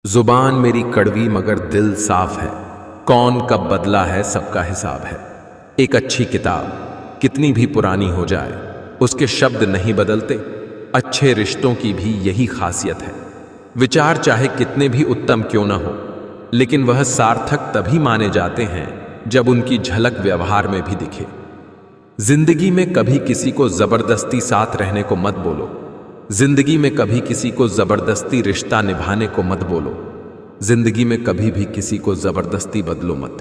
जुबान मेरी कड़वी मगर दिल साफ है। कौन कब बदला है सबका हिसाब है। एक अच्छी किताब कितनी भी पुरानी हो जाए उसके शब्द नहीं बदलते। अच्छे रिश्तों की भी यही खासियत है। विचार चाहे कितने भी उत्तम क्यों ना हो, लेकिन वह सार्थक तभी माने जाते हैं जब उनकी झलक व्यवहार में भी दिखे। जिंदगी में कभी किसी को जबरदस्ती साथ रहने को मत बोलो। जिंदगी में कभी किसी को जबरदस्ती रिश्ता निभाने को मत बोलो। जिंदगी में कभी भी किसी को जबरदस्ती बदलो मत।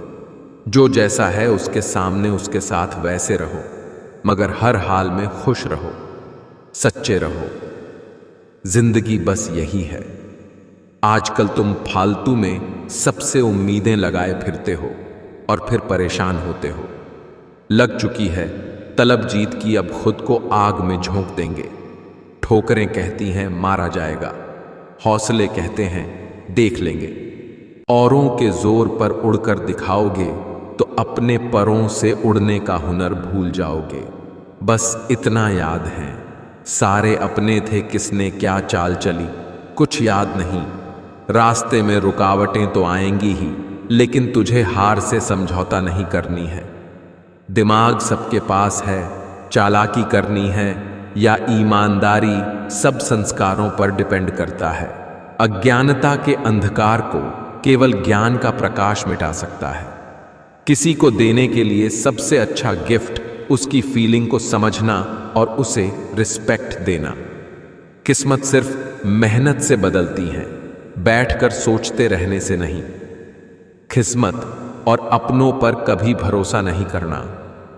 जो जैसा है उसके सामने उसके साथ वैसे रहो, मगर हर हाल में खुश रहो, सच्चे रहो। जिंदगी बस यही है। आजकल तुम फालतू में सबसे उम्मीदें लगाए फिरते हो और फिर परेशान होते हो। लग चुकी है तलब जीत की, अब खुद को आग में झोंक देंगे। ठोकरें कहती हैं मारा जाएगा, हौसले कहते हैं देख लेंगे। औरों के जोर पर उड़कर दिखाओगे तो अपने परों से उड़ने का हुनर भूल जाओगे। बस इतना याद है, सारे अपने थे किसने क्या चाल चली, कुछ याद नहीं। रास्ते में रुकावटें तो आएंगी ही, लेकिन तुझे हार से समझौता नहीं करनी है। दिमाग सबके पास है, चालाकी करनी है या ईमानदारी सब संस्कारों पर डिपेंड करता है। अज्ञानता के अंधकार को केवल ज्ञान का प्रकाश मिटा सकता है। किसी को देने के लिए सबसे अच्छा गिफ्ट उसकी फीलिंग को समझना और उसे रिस्पेक्ट देना। किस्मत सिर्फ मेहनत से बदलती है, बैठकर सोचते रहने से नहीं। किस्मत और अपनों पर कभी भरोसा नहीं करना,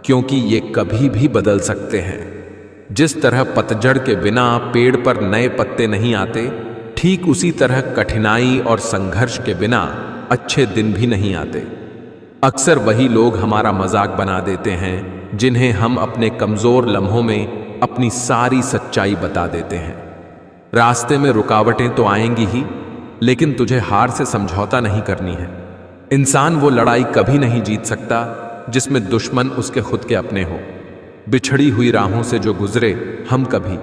क्योंकि ये कभी भी बदल सकते हैं। जिस तरह पतझड़ के बिना पेड़ पर नए पत्ते नहीं आते, ठीक उसी तरह कठिनाई और संघर्ष के बिना अच्छे दिन भी नहीं आते। अक्सर वही लोग हमारा मजाक बना देते हैं जिन्हें हम अपने कमजोर लम्हों में अपनी सारी सच्चाई बता देते हैं। रास्ते में रुकावटें तो आएंगी ही, लेकिन तुझे हार से समझौता नहीं करनी है। इंसान वो लड़ाई कभी नहीं जीत सकता जिसमें दुश्मन उसके खुद के अपने हो। बिछड़ी हुई राहों से जो गुजरे हम कभी,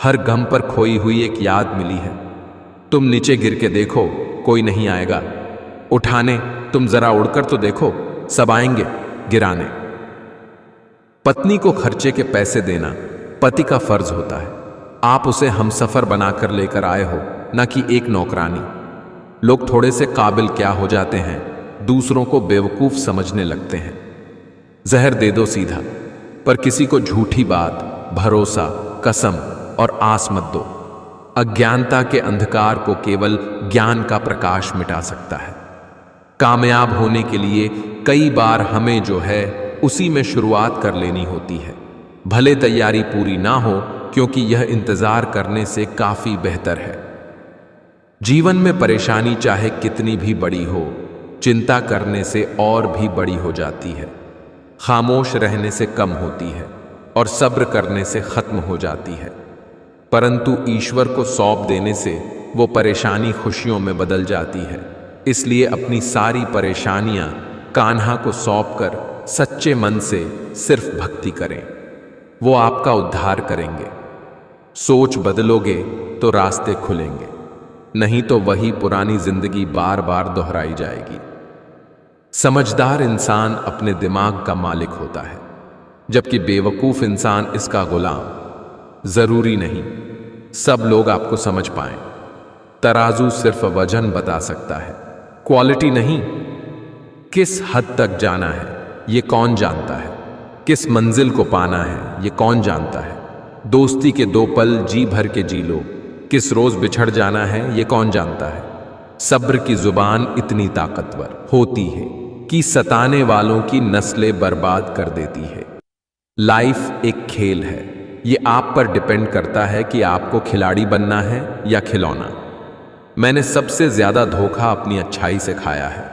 हर गम पर खोई हुई एक याद मिली है। तुम नीचे गिर के देखो, कोई नहीं आएगा उठाने। तुम जरा उड़कर तो देखो, सब आएंगे गिराने। पत्नी को खर्चे के पैसे देना पति का फर्ज होता है। आप उसे हमसफर बनाकर लेकर आए हो, न कि एक नौकरानी। लोग थोड़े से काबिल क्या हो जाते हैं, दूसरों को बेवकूफ समझने लगते हैं। जहर दे दो सीधा, पर किसी को झूठी बात, भरोसा, कसम और आस मत दो। अज्ञानता के अंधकार को केवल ज्ञान का प्रकाश मिटा सकता है। कामयाब होने के लिए कई बार हमें जो है उसी में शुरुआत कर लेनी होती है, भले तैयारी पूरी ना हो, क्योंकि यह इंतजार करने से काफी बेहतर है। जीवन में परेशानी चाहे कितनी भी बड़ी हो, चिंता करने से और भी बड़ी हो जाती है। खामोश रहने से कम होती है और सब्र करने से खत्म हो जाती है। परंतु ईश्वर को सौंप देने से वो परेशानी खुशियों में बदल जाती है। इसलिए अपनी सारी परेशानियां कान्हा को सौंपकर सच्चे मन से सिर्फ भक्ति करें, वो आपका उद्धार करेंगे। सोच बदलोगे तो रास्ते खुलेंगे, नहीं तो वही पुरानी जिंदगी बार बार दोहराई जाएगी। समझदार इंसान अपने दिमाग का मालिक होता है, जबकि बेवकूफ इंसान इसका गुलाम। जरूरी नहीं सब लोग आपको समझ पाएं। तराजू सिर्फ वजन बता सकता है, क्वालिटी नहीं। किस हद तक जाना है ये कौन जानता है, किस मंजिल को पाना है ये कौन जानता है। दोस्ती के 2 पल जी भर के जी लो, किस रोज बिछड़ जाना है ये कौन जानता है। सब्र की जुबान इतनी ताकतवर होती है कि सताने वालों की नस्लें बर्बाद कर देती है। लाइफ एक खेल है, ये आप पर डिपेंड करता है कि आपको खिलाड़ी बनना है या खिलौना। मैंने सबसे ज्यादा धोखा अपनी अच्छाई से खाया है।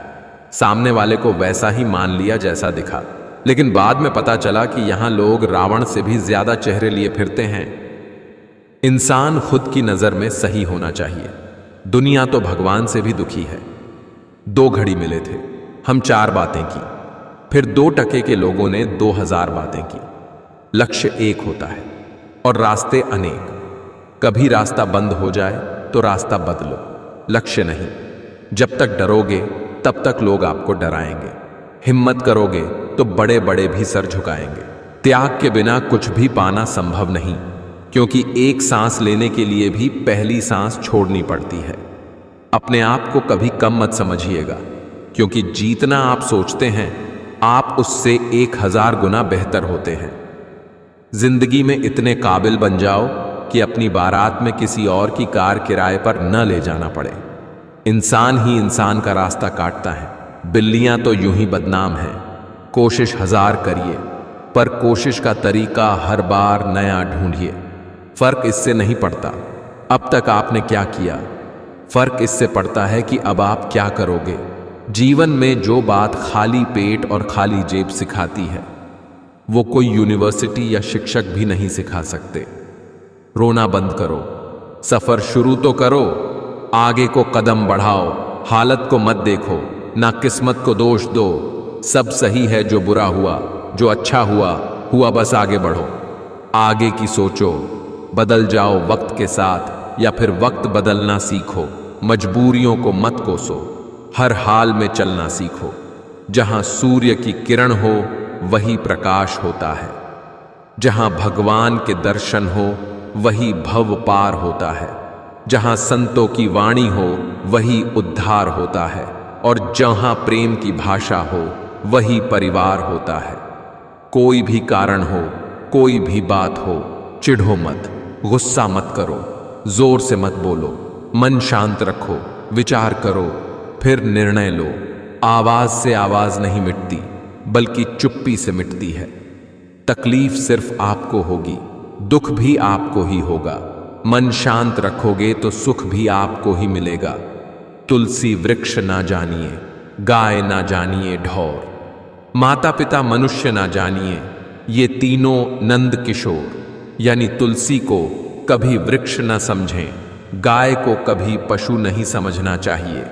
सामने वाले को वैसा ही मान लिया जैसा दिखा, लेकिन बाद में पता चला कि यहां लोग रावण से भी ज्यादा चेहरे लिए फिरते हैं। इंसान खुद की नजर में सही होना चाहिए। दुनिया तो भगवान से भी दुखी है। 2 घड़ी मिले थे, हम 4 बातें की, फिर 2 टके के लोगों ने 2000 बातें की। लक्ष्य एक होता है और रास्ते अनेक। कभी रास्ता बंद हो जाए तो रास्ता बदलो, लक्ष्य नहीं। जब तक डरोगे तब तक लोग आपको डराएंगे। हिम्मत करोगे तो बड़े बड़े भी सर झुकाएंगे। त्याग के बिना कुछ भी पाना संभव नहीं, क्योंकि एक सांस लेने के लिए भी पहली सांस छोड़नी पड़ती है। अपने आप को कभी कम मत समझिएगा, क्योंकि जितना आप सोचते हैं आप उससे 1000 गुना बेहतर होते हैं। जिंदगी में इतने काबिल बन जाओ कि अपनी बारात में किसी और की कार किराए पर न ले जाना पड़े। इंसान ही इंसान का रास्ता काटता है, बिल्लियां तो यूं ही बदनाम हैं। कोशिश 1000 करिए, पर कोशिश का तरीका हर बार नया ढूंढिए। फर्क इससे नहीं पड़ता अब तक आपने क्या किया, फर्क इससे पड़ता है कि अब आप क्या करोगे। जीवन में जो बात खाली पेट और खाली जेब सिखाती है, वो कोई यूनिवर्सिटी या शिक्षक भी नहीं सिखा सकते। रोना बंद करो, सफर शुरू तो करो, आगे को कदम बढ़ाओ। हालत को मत देखो, ना किस्मत को दोष दो। सब सही है जो बुरा हुआ, जो अच्छा हुआ हुआ, बस आगे बढ़ो। आगे की सोचो, बदल जाओ वक्त के साथ, या फिर वक्त बदलना सीखो। मजबूरियों को मत कोसो, हर हाल में चलना सीखो। जहां सूर्य की किरण हो वही प्रकाश होता है, जहां भगवान के दर्शन हो वही भव पार होता है, जहां संतों की वाणी हो वही उद्धार होता है, और जहां प्रेम की भाषा हो वही परिवार होता है। कोई भी कारण हो, कोई भी बात हो, चिढ़ो मत, गुस्सा मत करो, जोर से मत बोलो, मन शांत रखो, विचार करो, फिर निर्णय लो। आवाज से आवाज नहीं मिटती, बल्कि चुप्पी से मिटती है। तकलीफ सिर्फ आपको होगी, दुख भी आपको ही होगा। मन शांत रखोगे तो सुख भी आपको ही मिलेगा। तुलसी वृक्ष ना जानिए, गाय ना जानिए ढौर, माता पिता मनुष्य ना जानिए, ये तीनों नंद किशोर। यानी तुलसी को कभी वृक्ष न समझें, गाय को कभी पशु नहीं समझना चाहिए,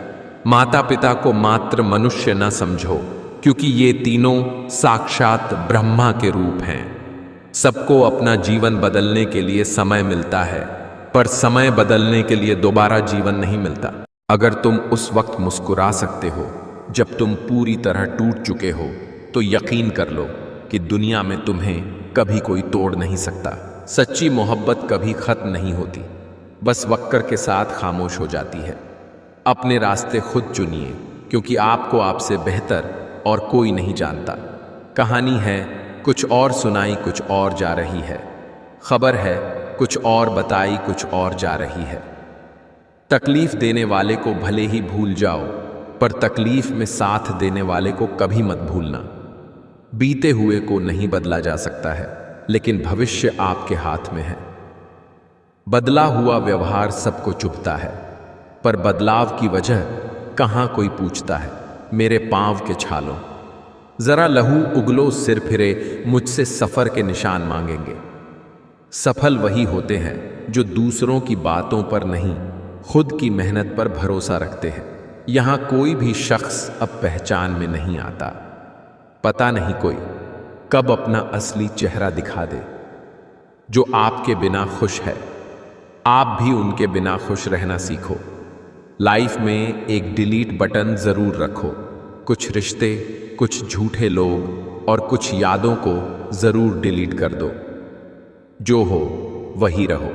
माता पिता को मात्र मनुष्य न समझो, क्योंकि ये तीनों साक्षात ब्रह्मा के रूप हैं। सबको अपना जीवन बदलने के लिए समय मिलता है, पर समय बदलने के लिए दोबारा जीवन नहीं मिलता। अगर तुम उस वक्त मुस्कुरा सकते हो जब तुम पूरी तरह टूट चुके हो, तो यकीन कर लो कि दुनिया में तुम्हें कभी कोई तोड़ नहीं सकता। सच्ची मोहब्बत कभी खत्म नहीं होती, बस वक्त के साथ खामोश हो जाती है। अपने रास्ते खुद चुनिए, क्योंकि आपको आपसे बेहतर और कोई नहीं जानता। कहानी है कुछ और सुनाई कुछ और जा रही है, खबर है कुछ और बताई कुछ और जा रही है। तकलीफ देने वाले को भले ही भूल जाओ, पर तकलीफ में साथ देने वाले को कभी मत भूलना। बीते हुए को नहीं बदला जा सकता है, लेकिन भविष्य आपके हाथ में है। बदला हुआ व्यवहार सबको चुभता है, पर बदलाव की वजह कहाँ कोई पूछता है। मेरे पांव के छालों, जरा लहू उगलो सिर फिरे, मुझसे सफर के निशान मांगेंगे। सफल वही होते हैं जो दूसरों की बातों पर नहीं, खुद की मेहनत पर भरोसा रखते हैं। यहां कोई भी शख्स अब पहचान में नहीं आता। पता नहीं कोई कब अपना असली चेहरा दिखा दे। जो आपके बिना खुश है, आप भी उनके बिना खुश रहना सीखो। लाइफ में एक डिलीट बटन जरूर रखो। कुछ रिश्ते, कुछ झूठे लोग और कुछ यादों को जरूर डिलीट कर दो। जो हो वही रहो,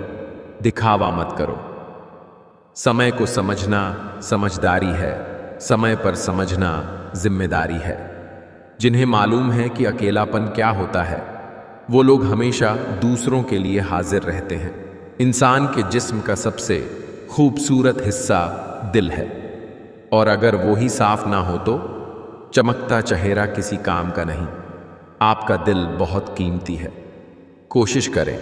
दिखावा मत करो। समय को समझना समझदारी है, समय पर समझना जिम्मेदारी है। जिन्हें मालूम है कि अकेलापन क्या होता है, वो लोग हमेशा दूसरों के लिए हाजिर रहते हैं। इंसान के जिस्म का सबसे खूबसूरत हिस्सा दिल है, और अगर वो ही साफ ना हो तो चमकता चेहरा किसी काम का नहीं। आपका दिल बहुत कीमती है। कोशिश करें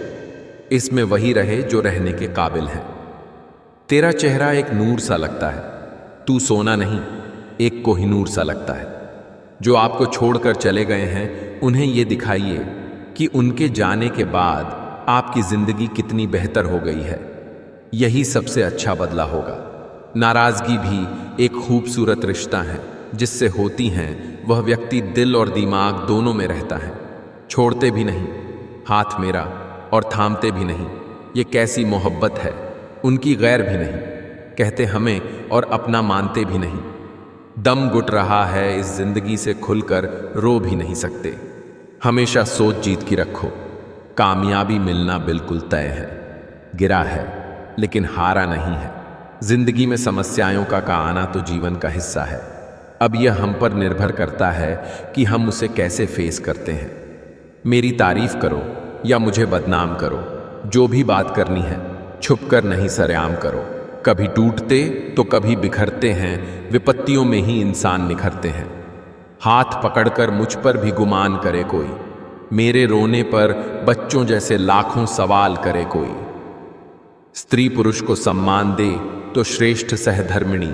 इसमें वही रहे जो रहने के काबिल है। तेरा चेहरा एक नूर सा लगता है, तू सोना नहीं, एक कोहिनूर सा लगता है। जो आपको छोड़कर चले गए हैं, उन्हें ये दिखाइए कि उनके जाने के बाद आपकी जिंदगी कितनी बेहतर हो गई है। यही सबसे अच्छा बदला होगा। नाराजगी भी एक खूबसूरत रिश्ता है, जिससे होती हैं वह व्यक्ति दिल और दिमाग दोनों में रहता है। छोड़ते भी नहीं, हाथ मेरा, और थामते भी नहीं। ये कैसी मोहब्बत है, उनकी गैर भी नहीं। कहते हमें और अपना मानते भी नहीं। दम घुट रहा है, इस जिंदगी से खुलकर रो भी नहीं सकते। हमेशा सोच जीत की रखो, कामयाबी मिलना बिल्कुल तय है। गिरा है लेकिन हारा नहीं है। जिंदगी में समस्याओं का आना तो जीवन का हिस्सा है। अब यह हम पर निर्भर करता है कि हम उसे कैसे फेस करते हैं। मेरी तारीफ करो या मुझे बदनाम करो, जो भी बात करनी है छुपकर नहीं सरेआम करो। कभी टूटते तो कभी बिखरते हैं, विपत्तियों में ही इंसान निखरते हैं। हाथ पकड़कर मुझ पर भी गुमान करे कोई, मेरे रोने पर बच्चों जैसे लाखों सवाल करे कोई। स्त्री पुरुष को सम्मान दे तो श्रेष्ठ सहधर्मिणी,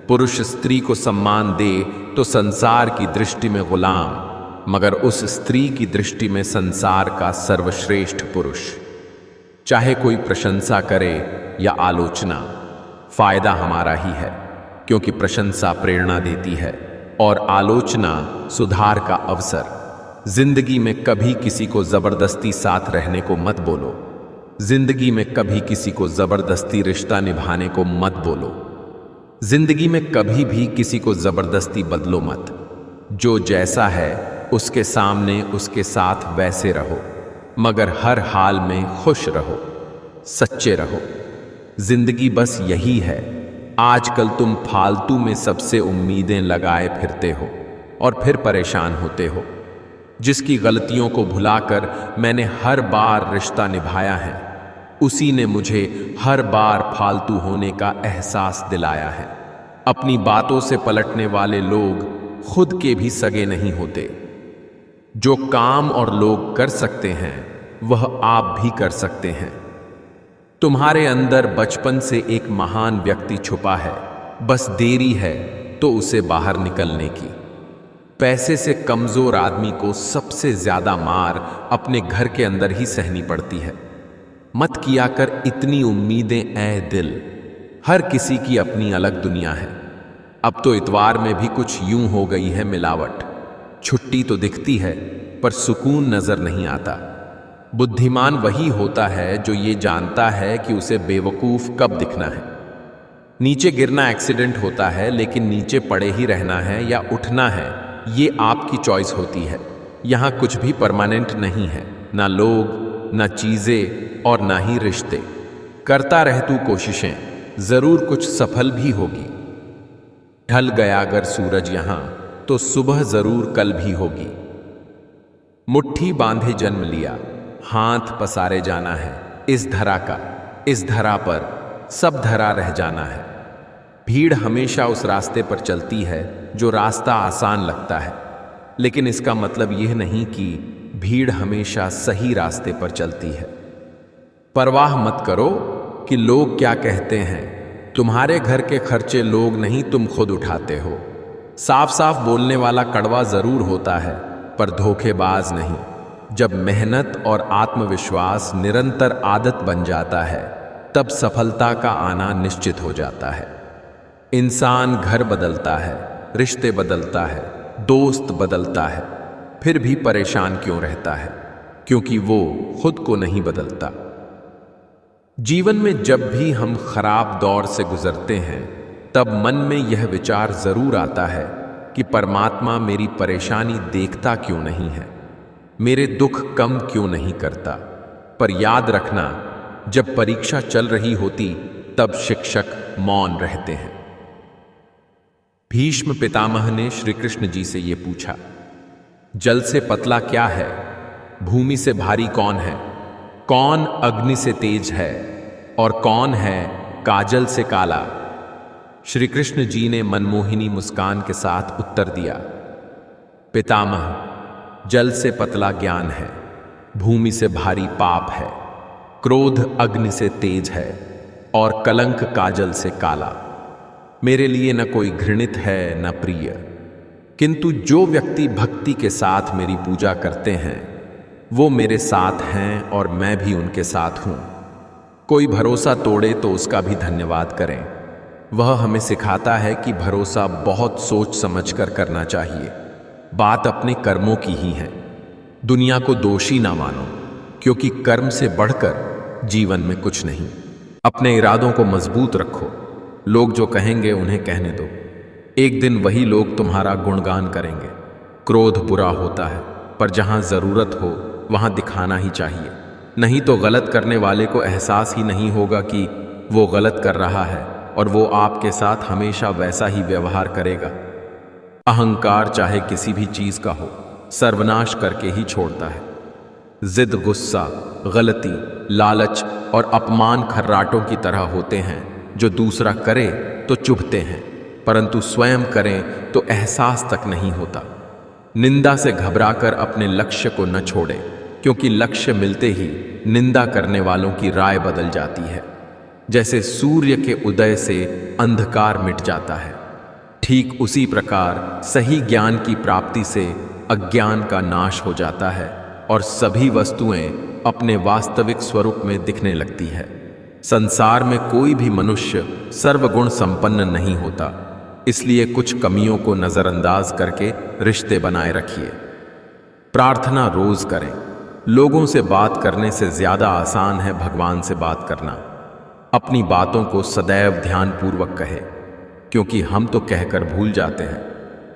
पुरुष स्त्री को सम्मान दे तो संसार की दृष्टि में गुलाम, मगर उस स्त्री की दृष्टि में संसार का सर्वश्रेष्ठ पुरुष। चाहे कोई प्रशंसा करे या आलोचना, फायदा हमारा ही है, क्योंकि प्रशंसा प्रेरणा देती है और आलोचना सुधार का अवसर। जिंदगी में कभी किसी को जबरदस्ती साथ रहने को मत बोलो। जिंदगी में कभी किसी को जबरदस्ती रिश्ता निभाने को मत बोलो। जिंदगी में कभी भी किसी को जबरदस्ती बदलो मत। जो जैसा है उसके सामने उसके साथ वैसे रहो, मगर हर हाल में खुश रहो, सच्चे रहो। जिंदगी बस यही है। आजकल तुम फालतू में सबसे उम्मीदें लगाए फिरते हो और फिर परेशान होते हो। जिसकी गलतियों को भुलाकर मैंने हर बार रिश्ता निभाया है, उसी ने मुझे हर बार फालतू होने का एहसास दिलाया है। अपनी बातों से पलटने वाले लोग खुद के भी सगे नहीं होते। जो काम और लोग कर सकते हैं वह आप भी कर सकते हैं। तुम्हारे अंदर बचपन से एक महान व्यक्ति छुपा है, बस देरी है तो उसे बाहर निकलने की। पैसे से कमजोर आदमी को सबसे ज्यादा मार अपने घर के अंदर ही सहनी पड़ती है। मत किया कर इतनी उम्मीदें ऐ दिल, हर किसी की अपनी अलग दुनिया है। अब तो इतवार में भी कुछ यूं हो गई है मिलावट। छुट्टी तो दिखती है पर सुकून नजर नहीं आता। बुद्धिमान वही होता है जो ये जानता है कि उसे बेवकूफ कब दिखना है। नीचे गिरना एक्सीडेंट होता है, लेकिन नीचे पड़े ही रहना है या उठना है, ये आपकी चॉइस होती है। यहाँ कुछ भी परमानेंट नहीं है, ना लोग, ना चीजें और ना ही रिश्ते। करता रह तू कोशिशें, जरूर कुछ सफल भी होगी। ढल गया अगर सूरज यहां तो सुबह जरूर कल भी होगी। मुट्ठी बांधे जन्म लिया, हाथ पसारे जाना है। इस धरा का, इस धरा पर सब धरा रह जाना है। भीड़ हमेशा उस रास्ते पर चलती है जो रास्ता आसान लगता है, लेकिन इसका मतलब यह नहीं कि भीड़ हमेशा सही रास्ते पर चलती है। परवाह मत करो कि लोग क्या कहते हैं। तुम्हारे घर के खर्चे लोग नहीं, तुम खुद उठाते हो। साफ साफ बोलने वाला कड़वा जरूर होता है पर धोखेबाज नहीं। जब मेहनत और आत्मविश्वास निरंतर आदत बन जाता है, तब सफलता का आना निश्चित हो जाता है। इंसान घर बदलता है, रिश्ते बदलता है, दोस्त बदलता है, फिर भी परेशान क्यों रहता है? क्योंकि वो खुद को नहीं बदलता। जीवन में जब भी हम खराब दौर से गुजरते हैं, तब मन में यह विचार जरूर आता है कि परमात्मा मेरी परेशानी देखता क्यों नहीं है, मेरे दुख कम क्यों नहीं करता। पर याद रखना, जब परीक्षा चल रही होती तब शिक्षक मौन रहते हैं। भीष्म पितामह ने श्री कृष्ण जी से यह पूछा, जल से पतला क्या है? भूमि से भारी कौन है? कौन अग्नि से तेज है और कौन है काजल से काला? श्री कृष्ण जी ने मनमोहिनी मुस्कान के साथ उत्तर दिया, पितामह, जल से पतला ज्ञान है, भूमि से भारी पाप है, क्रोध अग्नि से तेज है और कलंक काजल से काला। मेरे लिए न कोई घृणित है न प्रिय, किंतु जो व्यक्ति भक्ति के साथ मेरी पूजा करते हैं वो मेरे साथ हैं और मैं भी उनके साथ हूं। कोई भरोसा तोड़े तो उसका भी धन्यवाद करें। वह हमें सिखाता है कि भरोसा बहुत सोच समझकर करना चाहिए। बात अपने कर्मों की ही है। दुनिया को दोषी ना मानो, क्योंकि कर्म से बढ़कर जीवन में कुछ नहीं। अपने इरादों को मजबूत रखो, लोग जो कहेंगे उन्हें कहने दो। एक दिन वही लोग तुम्हारा गुणगान करेंगे। क्रोध बुरा होता है, पर जहां जरूरत हो वहां दिखाना ही चाहिए, नहीं तो गलत करने वाले को एहसास ही नहीं होगा कि वो गलत कर रहा है और वो आपके साथ हमेशा वैसा ही व्यवहार करेगा। अहंकार चाहे किसी भी चीज का हो, सर्वनाश करके ही छोड़ता है। जिद, गुस्सा, गलती, लालच और अपमान खर्राटों की तरह होते हैं जो दूसरा करे तो चुभते हैं, परंतु स्वयं करें तो एहसास तक नहीं होता। निंदा से घबराकर अपने लक्ष्य को न छोड़ें, क्योंकि लक्ष्य मिलते ही निंदा करने वालों की राय बदल जाती है। जैसे सूर्य के उदय से अंधकार मिट जाता है, ठीक उसी प्रकार सही ज्ञान की प्राप्ति से अज्ञान का नाश हो जाता है और सभी वस्तुएं अपने वास्तविक स्वरूप में दिखने लगती है। संसार में कोई भी मनुष्य सर्वगुण संपन्न नहीं होता, इसलिए कुछ कमियों को नजरअंदाज करके रिश्ते बनाए रखिए। प्रार्थना रोज करें। लोगों से बात करने से ज्यादा आसान है भगवान से बात करना। अपनी बातों को सदैव ध्यानपूर्वक कहे, क्योंकि हम तो कहकर भूल जाते हैं,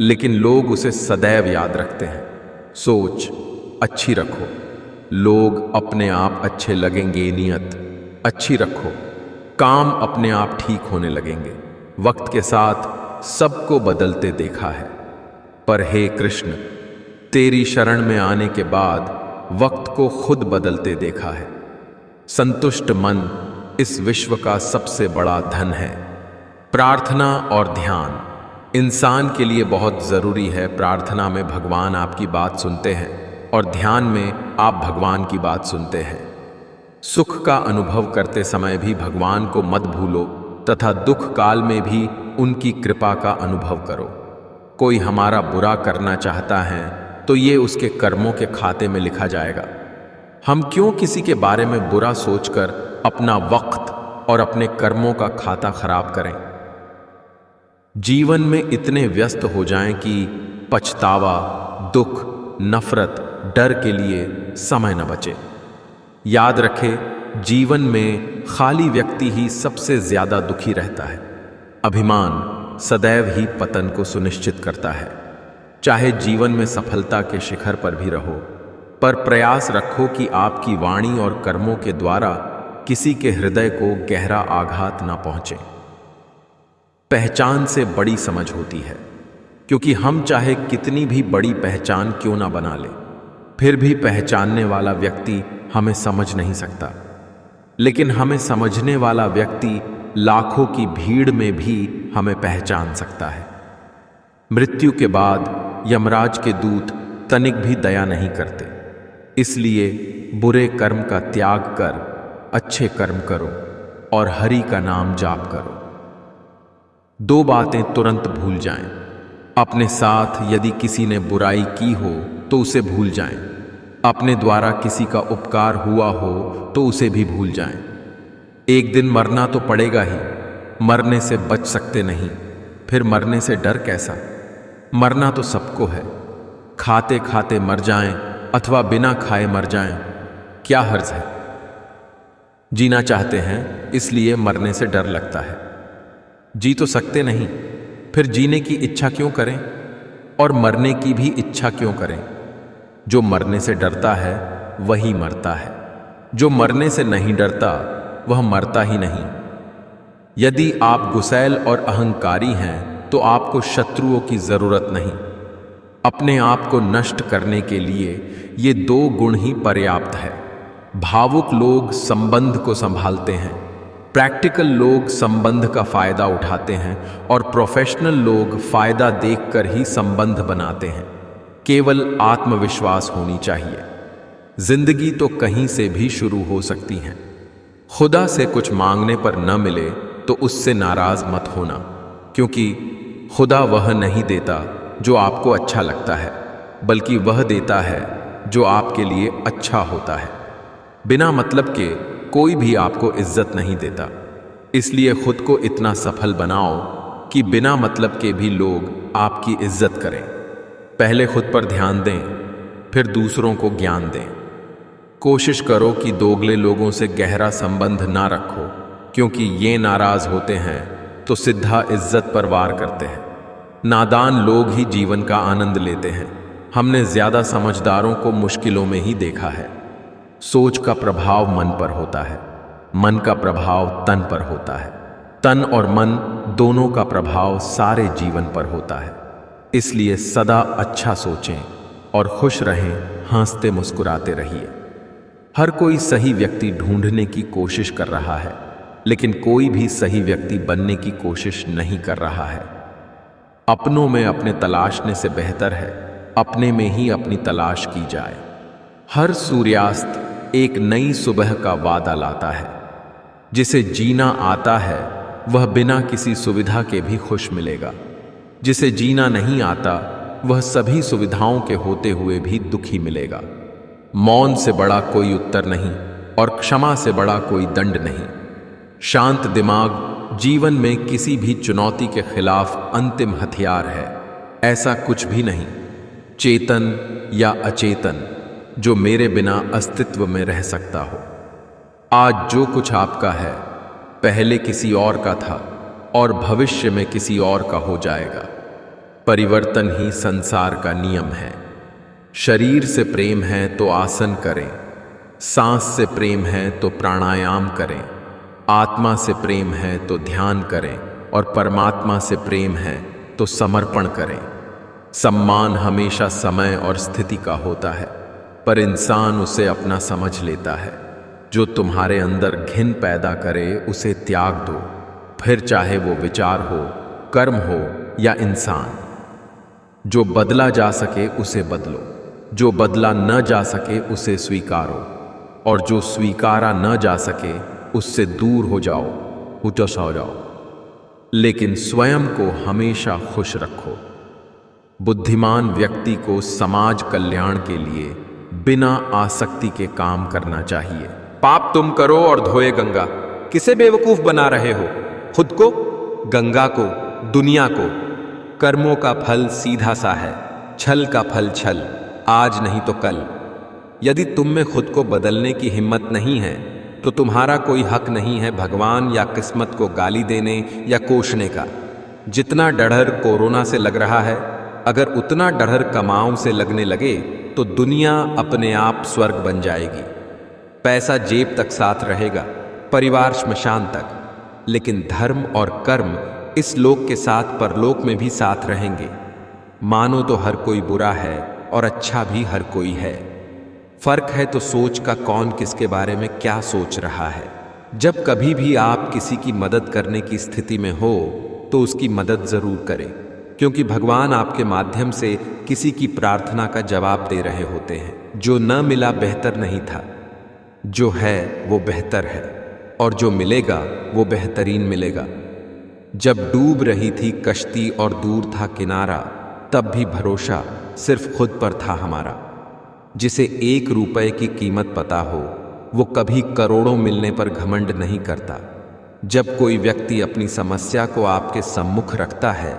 लेकिन लोग उसे सदैव याद रखते हैं। सोच अच्छी रखो, लोग अपने आप अच्छे लगेंगे। नियत अच्छी रखो, काम अपने आप ठीक होने लगेंगे। वक्त के साथ सबको बदलते देखा है, पर हे कृष्ण, तेरी शरण में आने के बाद वक्त को खुद बदलते देखा है। संतुष्ट मन इस विश्व का सबसे बड़ा धन है। प्रार्थना और ध्यान इंसान के लिए बहुत जरूरी है। प्रार्थना में भगवान आपकी बात सुनते हैं और ध्यान में आप भगवान की बात सुनते हैं। सुख का अनुभव करते समय भी भगवान को मत भूलो तथा दुख काल में भी उनकी कृपा का अनुभव करो। कोई हमारा बुरा करना चाहता है तो ये उसके कर्मों के खाते में लिखा जाएगा। हम क्यों किसी के बारे में बुरा सोचकर अपना वक्त और अपने कर्मों का खाता खराब करें। जीवन में इतने व्यस्त हो जाएं कि पछतावा, दुख, नफरत, डर के लिए समय न बचे। याद रखें, जीवन में खाली व्यक्ति ही सबसे ज्यादा दुखी रहता है। अभिमान सदैव ही पतन को सुनिश्चित करता है। चाहे जीवन में सफलता के शिखर पर भी रहो, पर प्रयास रखो कि आपकी वाणी और कर्मों के द्वारा किसी के हृदय को गहरा आघात ना पहुंचे। पहचान से बड़ी समझ होती है, क्योंकि हम चाहे कितनी भी बड़ी पहचान क्यों ना बना ले, फिर भी पहचानने वाला व्यक्ति हमें समझ नहीं सकता। लेकिन हमें समझने वाला व्यक्ति लाखों की भीड़ में भी हमें पहचान सकता है। मृत्यु के बाद यमराज के दूत तनिक भी दया नहीं करते, इसलिए बुरे कर्म का त्याग कर अच्छे कर्म करो और हरि का नाम जाप करो। दो बातें तुरंत भूल जाएं। अपने साथ यदि किसी ने बुराई की हो तो उसे भूल जाएं। अपने द्वारा किसी का उपकार हुआ हो तो उसे भी भूल जाएं। एक दिन मरना तो पड़ेगा ही, मरने से बच सकते नहीं, फिर मरने से डर कैसा। मरना तो सबको है, खाते खाते मर जाएं अथवा बिना खाए मर जाएं, क्या हर्ज है। जीना चाहते हैं इसलिए मरने से डर लगता है। जी तो सकते नहीं, फिर जीने की इच्छा क्यों करें और मरने की भी इच्छा क्यों करें। जो मरने से डरता है वही मरता है, जो मरने से नहीं डरता वह मरता ही नहीं। यदि आप गुस्सैल और अहंकारी हैं तो आपको शत्रुओं की जरूरत नहीं। अपने आप को नष्ट करने के लिए ये दो गुण ही पर्याप्त है। भावुक लोग संबंध को संभालते हैं, प्रैक्टिकल लोग संबंध का फायदा उठाते हैं और प्रोफेशनल लोग फायदा देखकर ही संबंध बनाते हैं। केवल आत्मविश्वास होनी चाहिए। जिंदगी तो कहीं से भी शुरू हो सकती है। खुदा से कुछ मांगने पर न मिले तो उससे नाराज मत होना, क्योंकि खुदा वह नहीं देता जो आपको अच्छा लगता है, बल्कि वह देता है जो आपके लिए अच्छा होता है। बिना मतलब के कोई भी आपको इज्जत नहीं देता, इसलिए खुद को इतना सफल बनाओ कि बिना मतलब के भी लोग आपकी इज्जत करें। पहले खुद पर ध्यान दें, फिर दूसरों को ज्ञान दें। कोशिश करो कि दोगले लोगों से गहरा संबंध ना रखो, क्योंकि ये नाराज होते हैं तो सिद्धा इज्जत पर वार करते हैं। नादान लोग ही जीवन का आनंद लेते हैं। हमने ज्यादा समझदारों को मुश्किलों में ही देखा है। सोच का प्रभाव मन पर होता है, मन का प्रभाव तन पर होता है, तन और मन दोनों का प्रभाव सारे जीवन पर होता है। इसलिए सदा अच्छा सोचें और खुश रहें, हंसते मुस्कुराते रहिए। हर कोई सही व्यक्ति ढूंढने की कोशिश कर रहा है, लेकिन कोई भी सही व्यक्ति बनने की कोशिश नहीं कर रहा है। अपनों में अपने तलाशने से बेहतर है अपने में ही अपनी तलाश की जाए। हर सूर्यास्त एक नई सुबह का वादा लाता है। जिसे जीना आता है वह बिना किसी सुविधा के भी खुश मिलेगा। जिसे जीना नहीं आता वह सभी सुविधाओं के होते हुए भी दुखी मिलेगा। मौन से बड़ा कोई उत्तर नहीं और क्षमा से बड़ा कोई दंड नहीं। शांत दिमाग जीवन में किसी भी चुनौती के खिलाफ अंतिम हथियार है। ऐसा कुछ भी नहीं, चेतन या अचेतन, जो मेरे बिना अस्तित्व में रह सकता हो। आज जो कुछ आपका है पहले किसी और का था और भविष्य में किसी और का हो जाएगा। परिवर्तन ही संसार का नियम है। शरीर से प्रेम है तो आसन करें, सांस से प्रेम है तो प्राणायाम करें, आत्मा से प्रेम है तो ध्यान करें और परमात्मा से प्रेम है तो समर्पण करें। सम्मान हमेशा समय और स्थिति का होता है, पर इंसान उसे अपना समझ लेता है। जो तुम्हारे अंदर घिन पैदा करे उसे त्याग दो, फिर चाहे वो विचार हो, कर्म हो या इंसान। जो बदला जा सके उसे बदलो, जो बदला न जा सके उसे स्वीकारो, और जो स्वीकारा न जा सके उससे दूर हो जाओ, उचस हो जाओ। लेकिन स्वयं को हमेशा खुश रखो। बुद्धिमान व्यक्ति को समाज कल्याण के लिए बिना आसक्ति के काम करना चाहिए। पाप तुम करो और धोए गंगा। किसे बेवकूफ बना रहे हो? खुद को, गंगा को, दुनिया को। कर्मों का फल सीधा सा है, छल का फल छल, आज नहीं तो कल। यदि तुम में खुद को बदलने की हिम्मत नहीं है तो तुम्हारा कोई हक नहीं है भगवान या किस्मत को गाली देने या कोसने का। जितना डर कोरोना से लग रहा है, अगर उतना डर कमाओं से लगने लगे तो दुनिया अपने आप स्वर्ग बन जाएगी। पैसा जेब तक साथ रहेगा, परिवार श्मशान तक, लेकिन धर्म और कर्म इस लोक के साथ परलोक में भी साथ रहेंगे। मानो तो हर कोई बुरा है और अच्छा भी हर कोई है। फर्क है तो सोच का, कौन किसके बारे में क्या सोच रहा है। जब कभी भी आप किसी की मदद करने की स्थिति में हो तो उसकी मदद जरूर करें, क्योंकि भगवान आपके माध्यम से किसी की प्रार्थना का जवाब दे रहे होते हैं। जो न मिला बेहतर नहीं था, जो है वो बेहतर है, और जो मिलेगा वो बेहतरीन मिलेगा। जब डूब रही थी कश्ती और दूर था किनारा, तब भी भरोसा सिर्फ खुद पर था हमारा। जिसे 1 रुपए की कीमत पता हो वो कभी करोड़ों मिलने पर घमंड नहीं करता। जब कोई व्यक्ति अपनी समस्या को आपके सम्मुख रखता है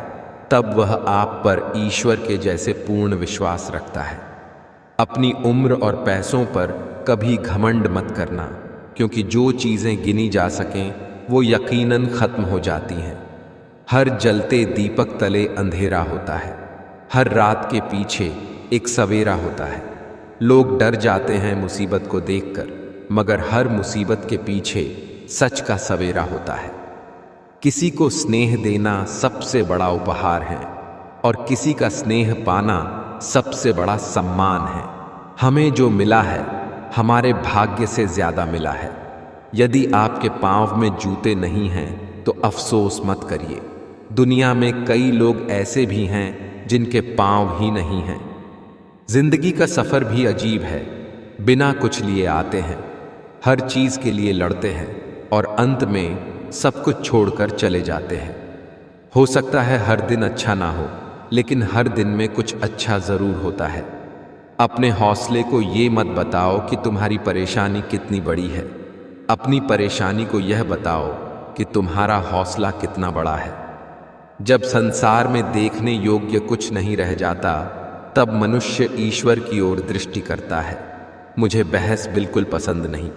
तब वह आप पर ईश्वर के जैसे पूर्ण विश्वास रखता है। अपनी उम्र और पैसों पर कभी घमंड मत करना, क्योंकि जो चीज़ें गिनी जा सकें वो यकीनन खत्म हो जाती हैं। हर जलते दीपक तले अंधेरा होता है, हर रात के पीछे एक सवेरा होता है। लोग डर जाते हैं मुसीबत को देखकर, मगर हर मुसीबत के पीछे सच का सवेरा होता है। किसी को स्नेह देना सबसे बड़ा उपहार है और किसी का स्नेह पाना सबसे बड़ा सम्मान है। हमें जो मिला है हमारे भाग्य से ज्यादा मिला है। यदि आपके पांव में जूते नहीं हैं तो अफसोस मत करिए। दुनिया में कई लोग ऐसे भी हैं जिनके पांव ही नहीं हैं। जिंदगी का सफर भी अजीब है। बिना कुछ लिए आते हैं, हर चीज के लिए लड़ते हैं और अंत में सब कुछ छोड़कर चले जाते हैं। हो सकता है हर दिन अच्छा ना हो, लेकिन हर दिन में कुछ अच्छा जरूर होता है। अपने हौसले को ये मत बताओ कि तुम्हारी परेशानी कितनी बड़ी है। अपनी परेशानी को यह बताओ कि तुम्हारा हौसला कितना बड़ा है। जब संसार में देखने योग्य कुछ नहीं रह जाता, तब मनुष्य ईश्वर की ओर दृष्टि करता है। मुझे बहस बिल्कुल पसंद नहीं।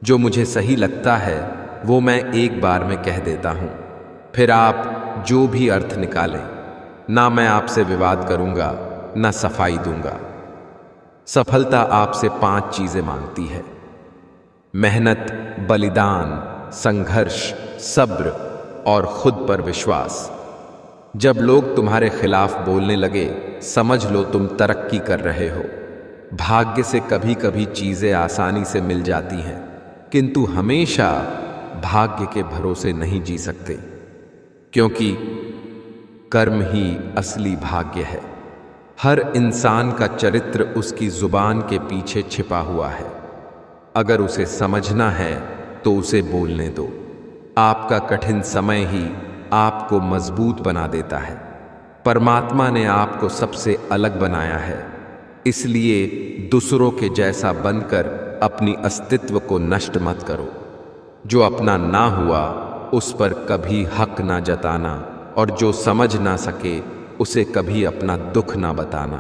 जो मुझे सही लगता है वो मैं एक बार में कह देता हूँ, फिर आप जो भी अर्थ निकालें, ना मैं आपसे विवाद करूंगा, ना सफाई दूंगा। सफलता आपसे 5 चीजें मांगती है: मेहनत, बलिदान, संघर्ष, सब्र और खुद पर विश्वास। जब लोग तुम्हारे खिलाफ बोलने लगे, समझ लो तुम तरक्की कर रहे हो। भाग्य से कभी कभी चीजें आसानी से मिल जाती हैं, किंतु हमेशा भाग्य के भरोसे नहीं जी सकते, क्योंकि कर्म ही असली भाग्य है। हर इंसान का चरित्र उसकी जुबान के पीछे छिपा हुआ है। अगर उसे समझना है तो उसे बोलने दो। आपका कठिन समय ही आपको मजबूत बना देता है। परमात्मा ने आपको सबसे अलग बनाया है, इसलिए दूसरों के जैसा बनकर अपनी अस्तित्व को नष्ट मत करो। जो अपना ना हुआ उस पर कभी हक ना जताना, और जो समझ ना सके उसे कभी अपना दुख ना बताना।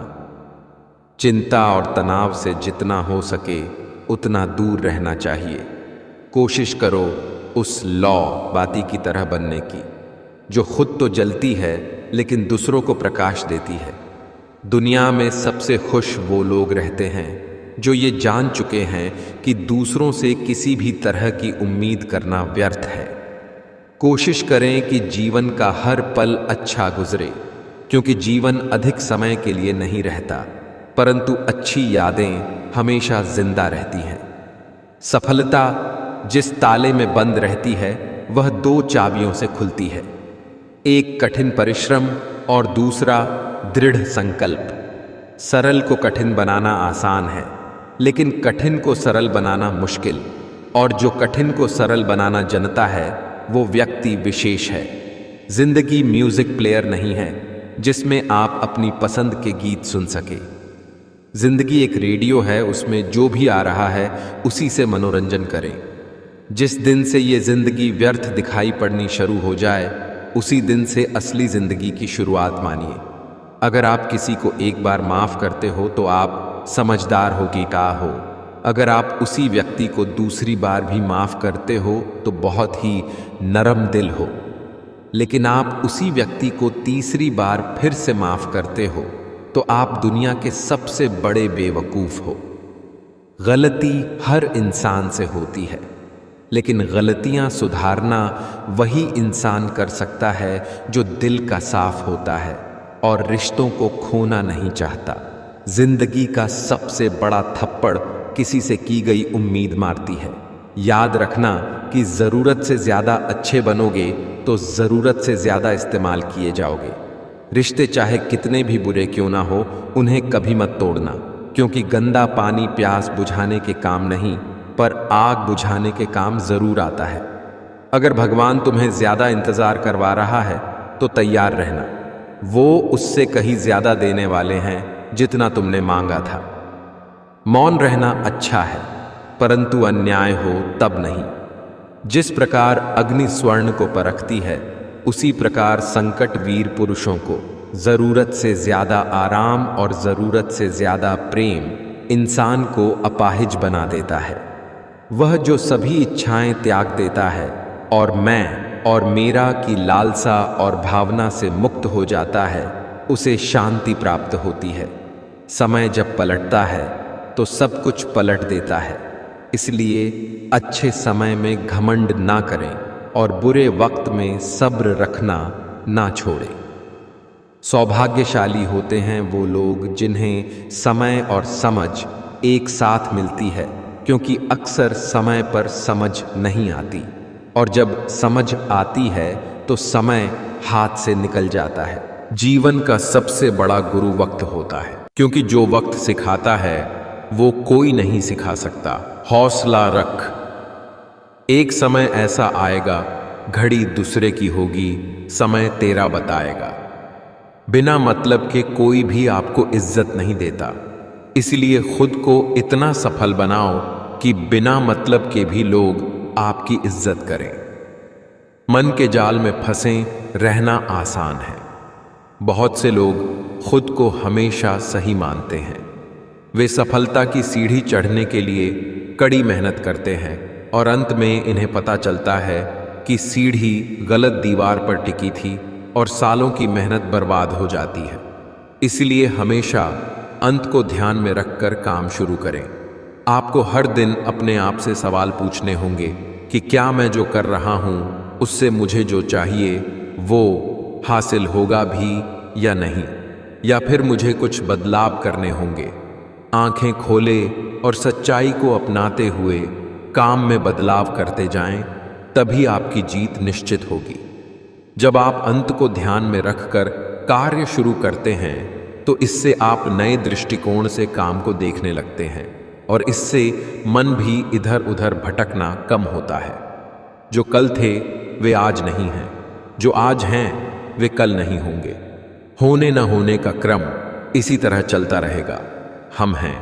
चिंता और तनाव से जितना हो सके उतना दूर रहना चाहिए। कोशिश करो उस लौ बाती की तरह बनने की, जो खुद तो जलती है लेकिन दूसरों को प्रकाश देती है। दुनिया में सबसे खुश वो लोग रहते हैं जो ये जान चुके हैं कि दूसरों से किसी भी तरह की उम्मीद करना व्यर्थ है। कोशिश करें कि जीवन का हर पल अच्छा गुजरे, क्योंकि जीवन अधिक समय के लिए नहीं रहता, परंतु अच्छी यादें हमेशा जिंदा रहती हैं। सफलता जिस ताले में बंद रहती है वह 2 चाबियों से खुलती है, एक कठिन परिश्रम और दूसरा दृढ़ संकल्प। सरल को कठिन बनाना आसान है, लेकिन कठिन को सरल बनाना मुश्किल, और जो कठिन को सरल बनाना जानता है वो व्यक्ति विशेष है। जिंदगी म्यूजिक प्लेयर नहीं है जिसमें आप अपनी पसंद के गीत सुन सके। जिंदगी एक रेडियो है, उसमें जो भी आ रहा है उसी से मनोरंजन करें। जिस दिन से ये जिंदगी व्यर्थ दिखाई पड़नी शुरू हो जाए, उसी दिन से असली जिंदगी की शुरुआत मानिए। अगर आप किसी को एक बार माफ करते हो तो आप समझदार हो कि का हो। अगर आप उसी व्यक्ति को दूसरी बार भी माफ करते हो तो बहुत ही नरम दिल हो। लेकिन आप उसी व्यक्ति को तीसरी बार फिर से माफ करते हो तो आप दुनिया के सबसे बड़े बेवकूफ हो। गलती हर इंसान से होती है, लेकिन गलतियां सुधारना वही इंसान कर सकता है जो दिल का साफ होता है और रिश्तों को खोना नहीं चाहता। जिंदगी का सबसे बड़ा थप्पड़ किसी से की गई उम्मीद मारती है। याद रखना कि ज़रूरत से ज़्यादा अच्छे बनोगे तो ज़रूरत से ज़्यादा इस्तेमाल किए जाओगे। रिश्ते चाहे कितने भी बुरे क्यों ना हो, उन्हें कभी मत तोड़ना, क्योंकि गंदा पानी प्यास बुझाने के काम नहीं, पर आग बुझाने के काम ज़रूर आता है। अगर भगवान तुम्हें ज़्यादा इंतज़ार करवा रहा है तो तैयार रहना, वो उससे कहीं ज़्यादा देने वाले हैं जितना तुमने मांगा था। मौन रहना अच्छा है, परंतु अन्याय हो तब नहीं। जिस प्रकार अग्नि स्वर्ण को परखती है, उसी प्रकार संकट वीर पुरुषों को जरूरत से ज्यादा आराम और जरूरत से ज्यादा प्रेम इंसान को अपाहिज बना देता है। वह जो सभी इच्छाएं त्याग देता है और मैं और मेरा की लालसा और भावना से मुक्त हो जाता है, उसे शांति प्राप्त होती है। समय जब पलटता है तो सब कुछ पलट देता है। इसलिए अच्छे समय में घमंड ना करें और बुरे वक्त में सब्र रखना ना छोड़ें। सौभाग्यशाली होते हैं वो लोग जिन्हें समय और समझ एक साथ मिलती है, क्योंकि अक्सर समय पर समझ नहीं आती, और जब समझ आती है तो समय हाथ से निकल जाता है। जीवन का सबसे बड़ा गुरु वक्त होता है, क्योंकि जो वक्त सिखाता है वो कोई नहीं सिखा सकता। हौसला रख, एक समय ऐसा आएगा, घड़ी दूसरे की होगी, समय तेरा बताएगा। बिना मतलब के कोई भी आपको इज्जत नहीं देता, इसलिए खुद को इतना सफल बनाओ कि बिना मतलब के भी लोग आपकी इज्जत करें। मन के जाल में फंसे रहना आसान है। बहुत से लोग खुद को हमेशा सही मानते हैं। वे सफलता की सीढ़ी चढ़ने के लिए कड़ी मेहनत करते हैं और अंत में इन्हें पता चलता है कि सीढ़ी गलत दीवार पर टिकी थी और सालों की मेहनत बर्बाद हो जाती है। इसलिए हमेशा अंत को ध्यान में रखकर काम शुरू करें। आपको हर दिन अपने आप से सवाल पूछने होंगे कि क्या मैं जो कर रहा हूं उससे मुझे जो चाहिए वो हासिल होगा भी या नहीं, या फिर मुझे कुछ बदलाव करने होंगे। आंखें खोले और सच्चाई को अपनाते हुए काम में बदलाव करते जाएं, तभी आपकी जीत निश्चित होगी। जब आप अंत को ध्यान में रखकर कार्य शुरू करते हैं तो इससे आप नए दृष्टिकोण से काम को देखने लगते हैं और इससे मन भी इधर उधर भटकना कम होता है। जो कल थे वे आज नहीं हैं, जो आज हैं वे कल नहीं होंगे। होने न होने का क्रम इसी तरह चलता रहेगा। हम हैं,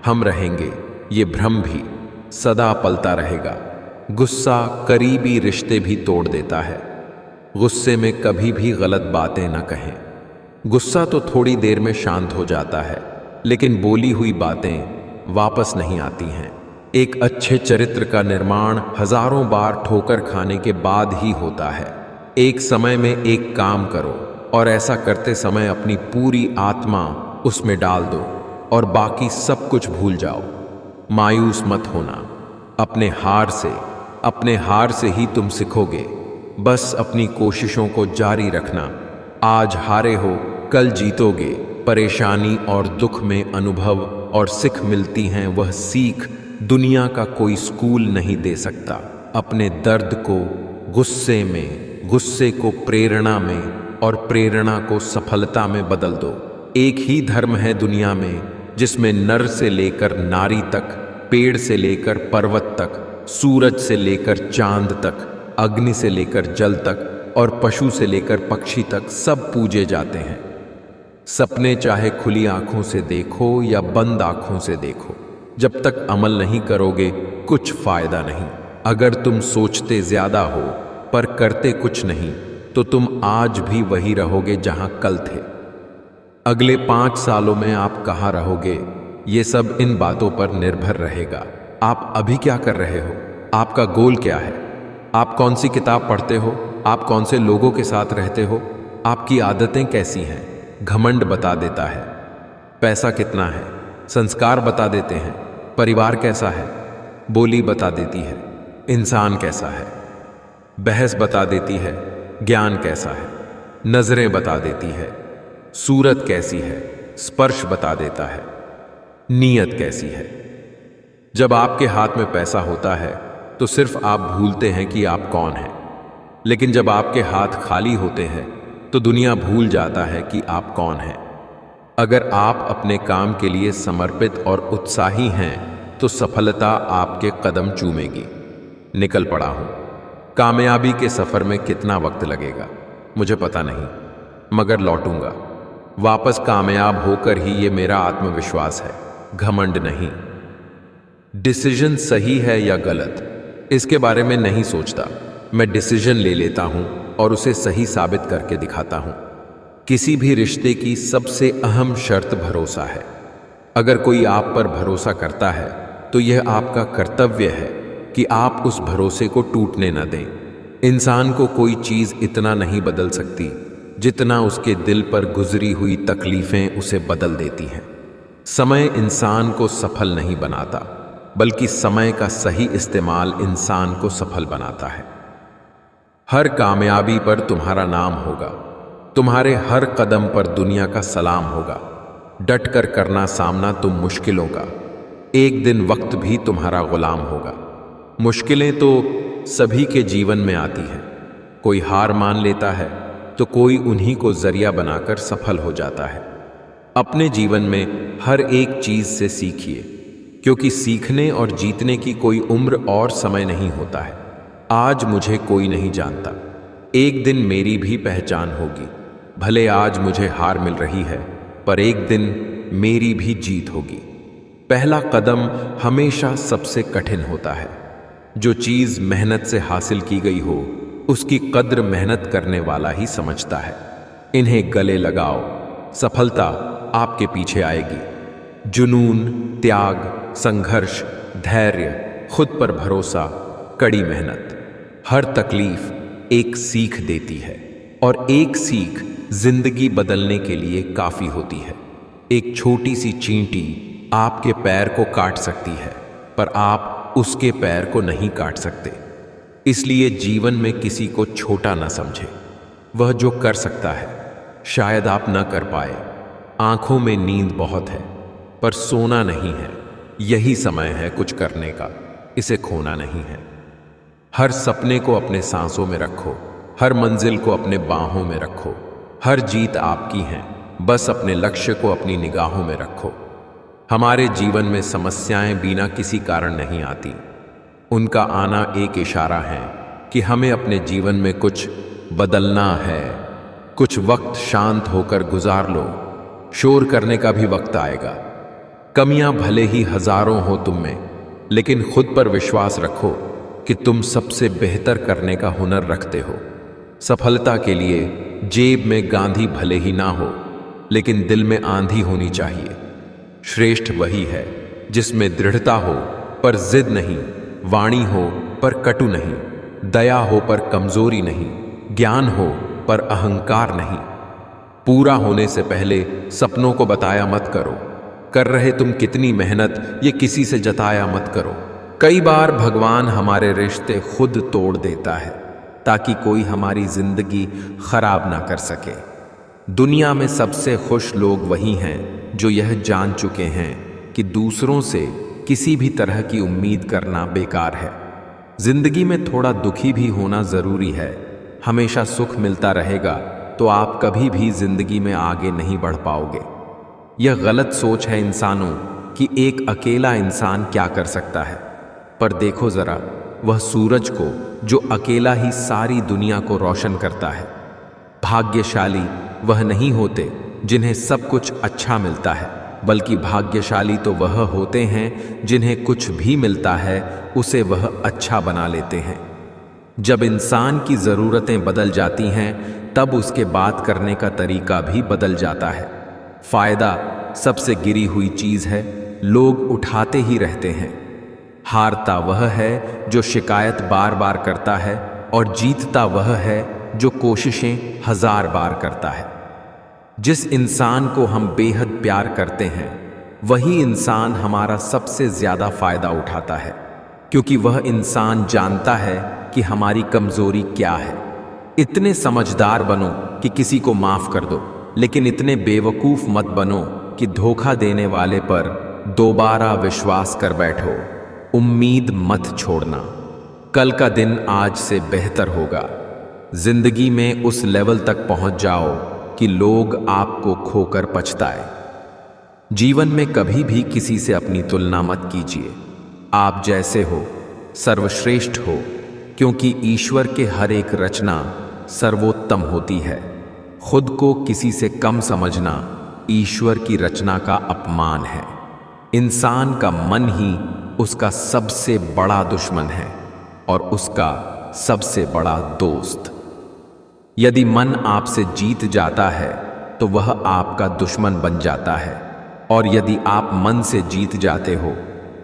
हम रहेंगे, ये भ्रम भी सदा पलता रहेगा। गुस्सा करीबी रिश्ते भी तोड़ देता है। गुस्से में कभी भी गलत बातें न कहें। गुस्सा तो थोड़ी देर में शांत हो जाता है, लेकिन बोली हुई बातें वापस नहीं आती हैं। एक अच्छे चरित्र का निर्माण हजारों बार ठोकर खाने के बाद ही होता है। एक समय में एक काम करो और ऐसा करते समय अपनी पूरी आत्मा उसमें डाल दो और बाकी सब कुछ भूल जाओ। मायूस मत होना। अपने हार से ही तुम सीखोगे। बस अपनी कोशिशों को जारी रखना। आज हारे हो, कल जीतोगे। परेशानी और दुख में अनुभव और सीख मिलती हैं। वह सीख दुनिया का कोई स्कूल नहीं दे सकता। अपने दर्द को गुस्से में, गुस्से को प्रेरणा में और प्रेरणा को सफलता में बदल दो। एक ही धर्म है दुनिया में जिसमें नर से लेकर नारी तक, पेड़ से लेकर पर्वत तक, सूरज से लेकर चांद तक, अग्नि से लेकर जल तक और पशु से लेकर पक्षी तक सब पूजे जाते हैं। सपने चाहे खुली आंखों से देखो या बंद आंखों से देखो, जब तक अमल नहीं करोगे कुछ फायदा नहीं। अगर तुम सोचते ज्यादा हो पर करते कुछ नहीं तो तुम आज भी वही रहोगे जहां कल थे। अगले 5 सालों में आप कहां रहोगे ये सब इन बातों पर निर्भर रहेगा। आप अभी क्या कर रहे हो? आपका गोल क्या है? आप कौन सी किताब पढ़ते हो? आप कौन से लोगों के साथ रहते हो? आपकी आदतें कैसी हैं? घमंड बता देता है। पैसा कितना है? संस्कार बता देते हैं। परिवार कैसा है? बोली बता देती है। इंसान कैसा है? बहस बता देती है। ज्ञान कैसा है? नजरें बता देती है। सूरत कैसी है? स्पर्श बता देता है। नीयत कैसी है? जब आपके हाथ में पैसा होता है तो सिर्फ आप भूलते हैं कि आप कौन हैं, लेकिन जब आपके हाथ खाली होते हैं तो दुनिया भूल जाता है कि आप कौन हैं। अगर आप अपने काम के लिए समर्पित और उत्साही हैं तो सफलता आपके कदम चूमेगी। निकल पड़ा हूं। कामयाबी के सफर में कितना वक्त लगेगा मुझे पता नहीं, मगर लौटूंगा वापस कामयाब होकर ही। ये मेरा आत्मविश्वास है, घमंड नहीं। डिसीजन सही है या गलत इसके बारे में नहीं सोचता। मैं डिसीजन ले लेता हूं और उसे सही साबित करके दिखाता हूं। किसी भी रिश्ते की सबसे अहम शर्त भरोसा है। अगर कोई आप पर भरोसा करता है तो यह आपका कर्तव्य है कि आप उस भरोसे को टूटने न दें। इंसान को कोई चीज इतना नहीं बदल सकती जितना उसके दिल पर गुजरी हुई तकलीफें उसे बदल देती हैं। समय इंसान को सफल नहीं बनाता, बल्कि समय का सही इस्तेमाल इंसान को सफल बनाता है। हर कामयाबी पर तुम्हारा नाम होगा। तुम्हारे हर कदम पर दुनिया का सलाम होगा। डट कर करना सामना तुम मुश्किलों का। एक दिन वक्त भी तुम्हारा गुलाम होगा। मुश्किलें तो सभी के जीवन में आती हैं। कोई हार मान लेता है तो कोई उन्हीं को जरिया बनाकर सफल हो जाता है। अपने जीवन में हर एक चीज से सीखिए, क्योंकि सीखने और जीतने की कोई उम्र और समय नहीं होता है। आज मुझे कोई नहीं जानता, एक दिन मेरी भी पहचान होगी। भले आज मुझे हार मिल रही है, पर एक दिन मेरी भी जीत होगी। पहला कदम हमेशा सबसे कठिन होता है। जो चीज मेहनत से हासिल की गई हो उसकी कद्र मेहनत करने वाला ही समझता है। इन्हें गले लगाओ, सफलता आपके पीछे आएगी। जुनून, त्याग, संघर्ष, धैर्य, खुद पर भरोसा, कड़ी मेहनत, हर तकलीफ एक सीख देती है और एक सीख जिंदगी बदलने के लिए काफी होती है। एक छोटी सी चींटी आपके पैर को काट सकती है, पर आप उसके पैर को नहीं काट सकते। इसलिए जीवन में किसी को छोटा ना समझे। वह जो कर सकता है शायद आप न कर पाए। आंखों में नींद बहुत है पर सोना नहीं है। यही समय है कुछ करने का, इसे खोना नहीं है। हर सपने को अपने सांसों में रखो, हर मंजिल को अपने बाहों में रखो। हर जीत आपकी है, बस अपने लक्ष्य को अपनी निगाहों में रखो। हमारे जीवन में समस्याएं बिना किसी कारण नहीं आती। उनका आना एक इशारा है कि हमें अपने जीवन में कुछ बदलना है। कुछ वक्त शांत होकर गुजार लो, शोर करने का भी वक्त आएगा। कमियां भले ही हजारों हो तुम में, लेकिन खुद पर विश्वास रखो कि तुम सबसे बेहतर करने का हुनर रखते हो। सफलता के लिए जेब में गांधी भले ही ना हो, लेकिन दिल में आंधी होनी चाहिए। श्रेष्ठ वही है जिसमें दृढ़ता हो पर जिद नहीं, वाणी हो पर कटु नहीं, दया हो पर कमजोरी नहीं, ज्ञान हो पर अहंकार नहीं। पूरा होने से पहले सपनों को बताया मत करो। कर रहे तुम कितनी मेहनत ये किसी से जताया मत करो। कई बार भगवान हमारे रिश्ते खुद तोड़ देता है ताकि कोई हमारी जिंदगी खराब ना कर सके। दुनिया में सबसे खुश लोग वही हैं जो यह जान चुके हैं कि दूसरों से किसी भी तरह की उम्मीद करना बेकार है। जिंदगी में थोड़ा दुखी भी होना जरूरी है। हमेशा सुख मिलता रहेगा तो आप कभी भी जिंदगी में आगे नहीं बढ़ पाओगे। यह गलत सोच है इंसानों कि एक अकेला इंसान क्या कर सकता है। पर देखो जरा वह सूरज को जो अकेला ही सारी दुनिया को रोशन करता है। भाग्यशाली वह नहीं होते जिन्हें सब कुछ अच्छा मिलता है, बल्कि भाग्यशाली तो वह होते हैं जिन्हें कुछ भी मिलता है उसे वह अच्छा बना लेते हैं। जब इंसान की ज़रूरतें बदल जाती हैं तब उसके बात करने का तरीका भी बदल जाता है। फायदा सबसे गिरी हुई चीज़ है, लोग उठाते ही रहते हैं। हारता वह है जो शिकायत बार बार करता है और जीतता वह है जो कोशिशें 1000 बार करता है। जिस इंसान को हम बेहद प्यार करते हैं वही इंसान हमारा सबसे ज़्यादा फायदा उठाता है, क्योंकि वह इंसान जानता है कि हमारी कमजोरी क्या है। इतने समझदार बनो कि किसी को माफ कर दो, लेकिन इतने बेवकूफ मत बनो कि धोखा देने वाले पर दोबारा विश्वास कर बैठो। उम्मीद मत छोड़ना, कल का दिन आज से बेहतर होगा। जिंदगी में उस लेवल तक पहुंच जाओ कि लोग आपको खोकर पछताए। जीवन में कभी भी किसी से अपनी तुलना मत कीजिए। आप जैसे हो सर्वश्रेष्ठ हो, क्योंकि ईश्वर के हर एक रचना सर्वोत्तम होती है। खुद को किसी से कम समझना ईश्वर की रचना का अपमान है। इंसान का मन ही उसका सबसे बड़ा दुश्मन है और उसका सबसे बड़ा दोस्त। यदि मन आपसे जीत जाता है तो वह आपका दुश्मन बन जाता है, और यदि आप मन से जीत जाते हो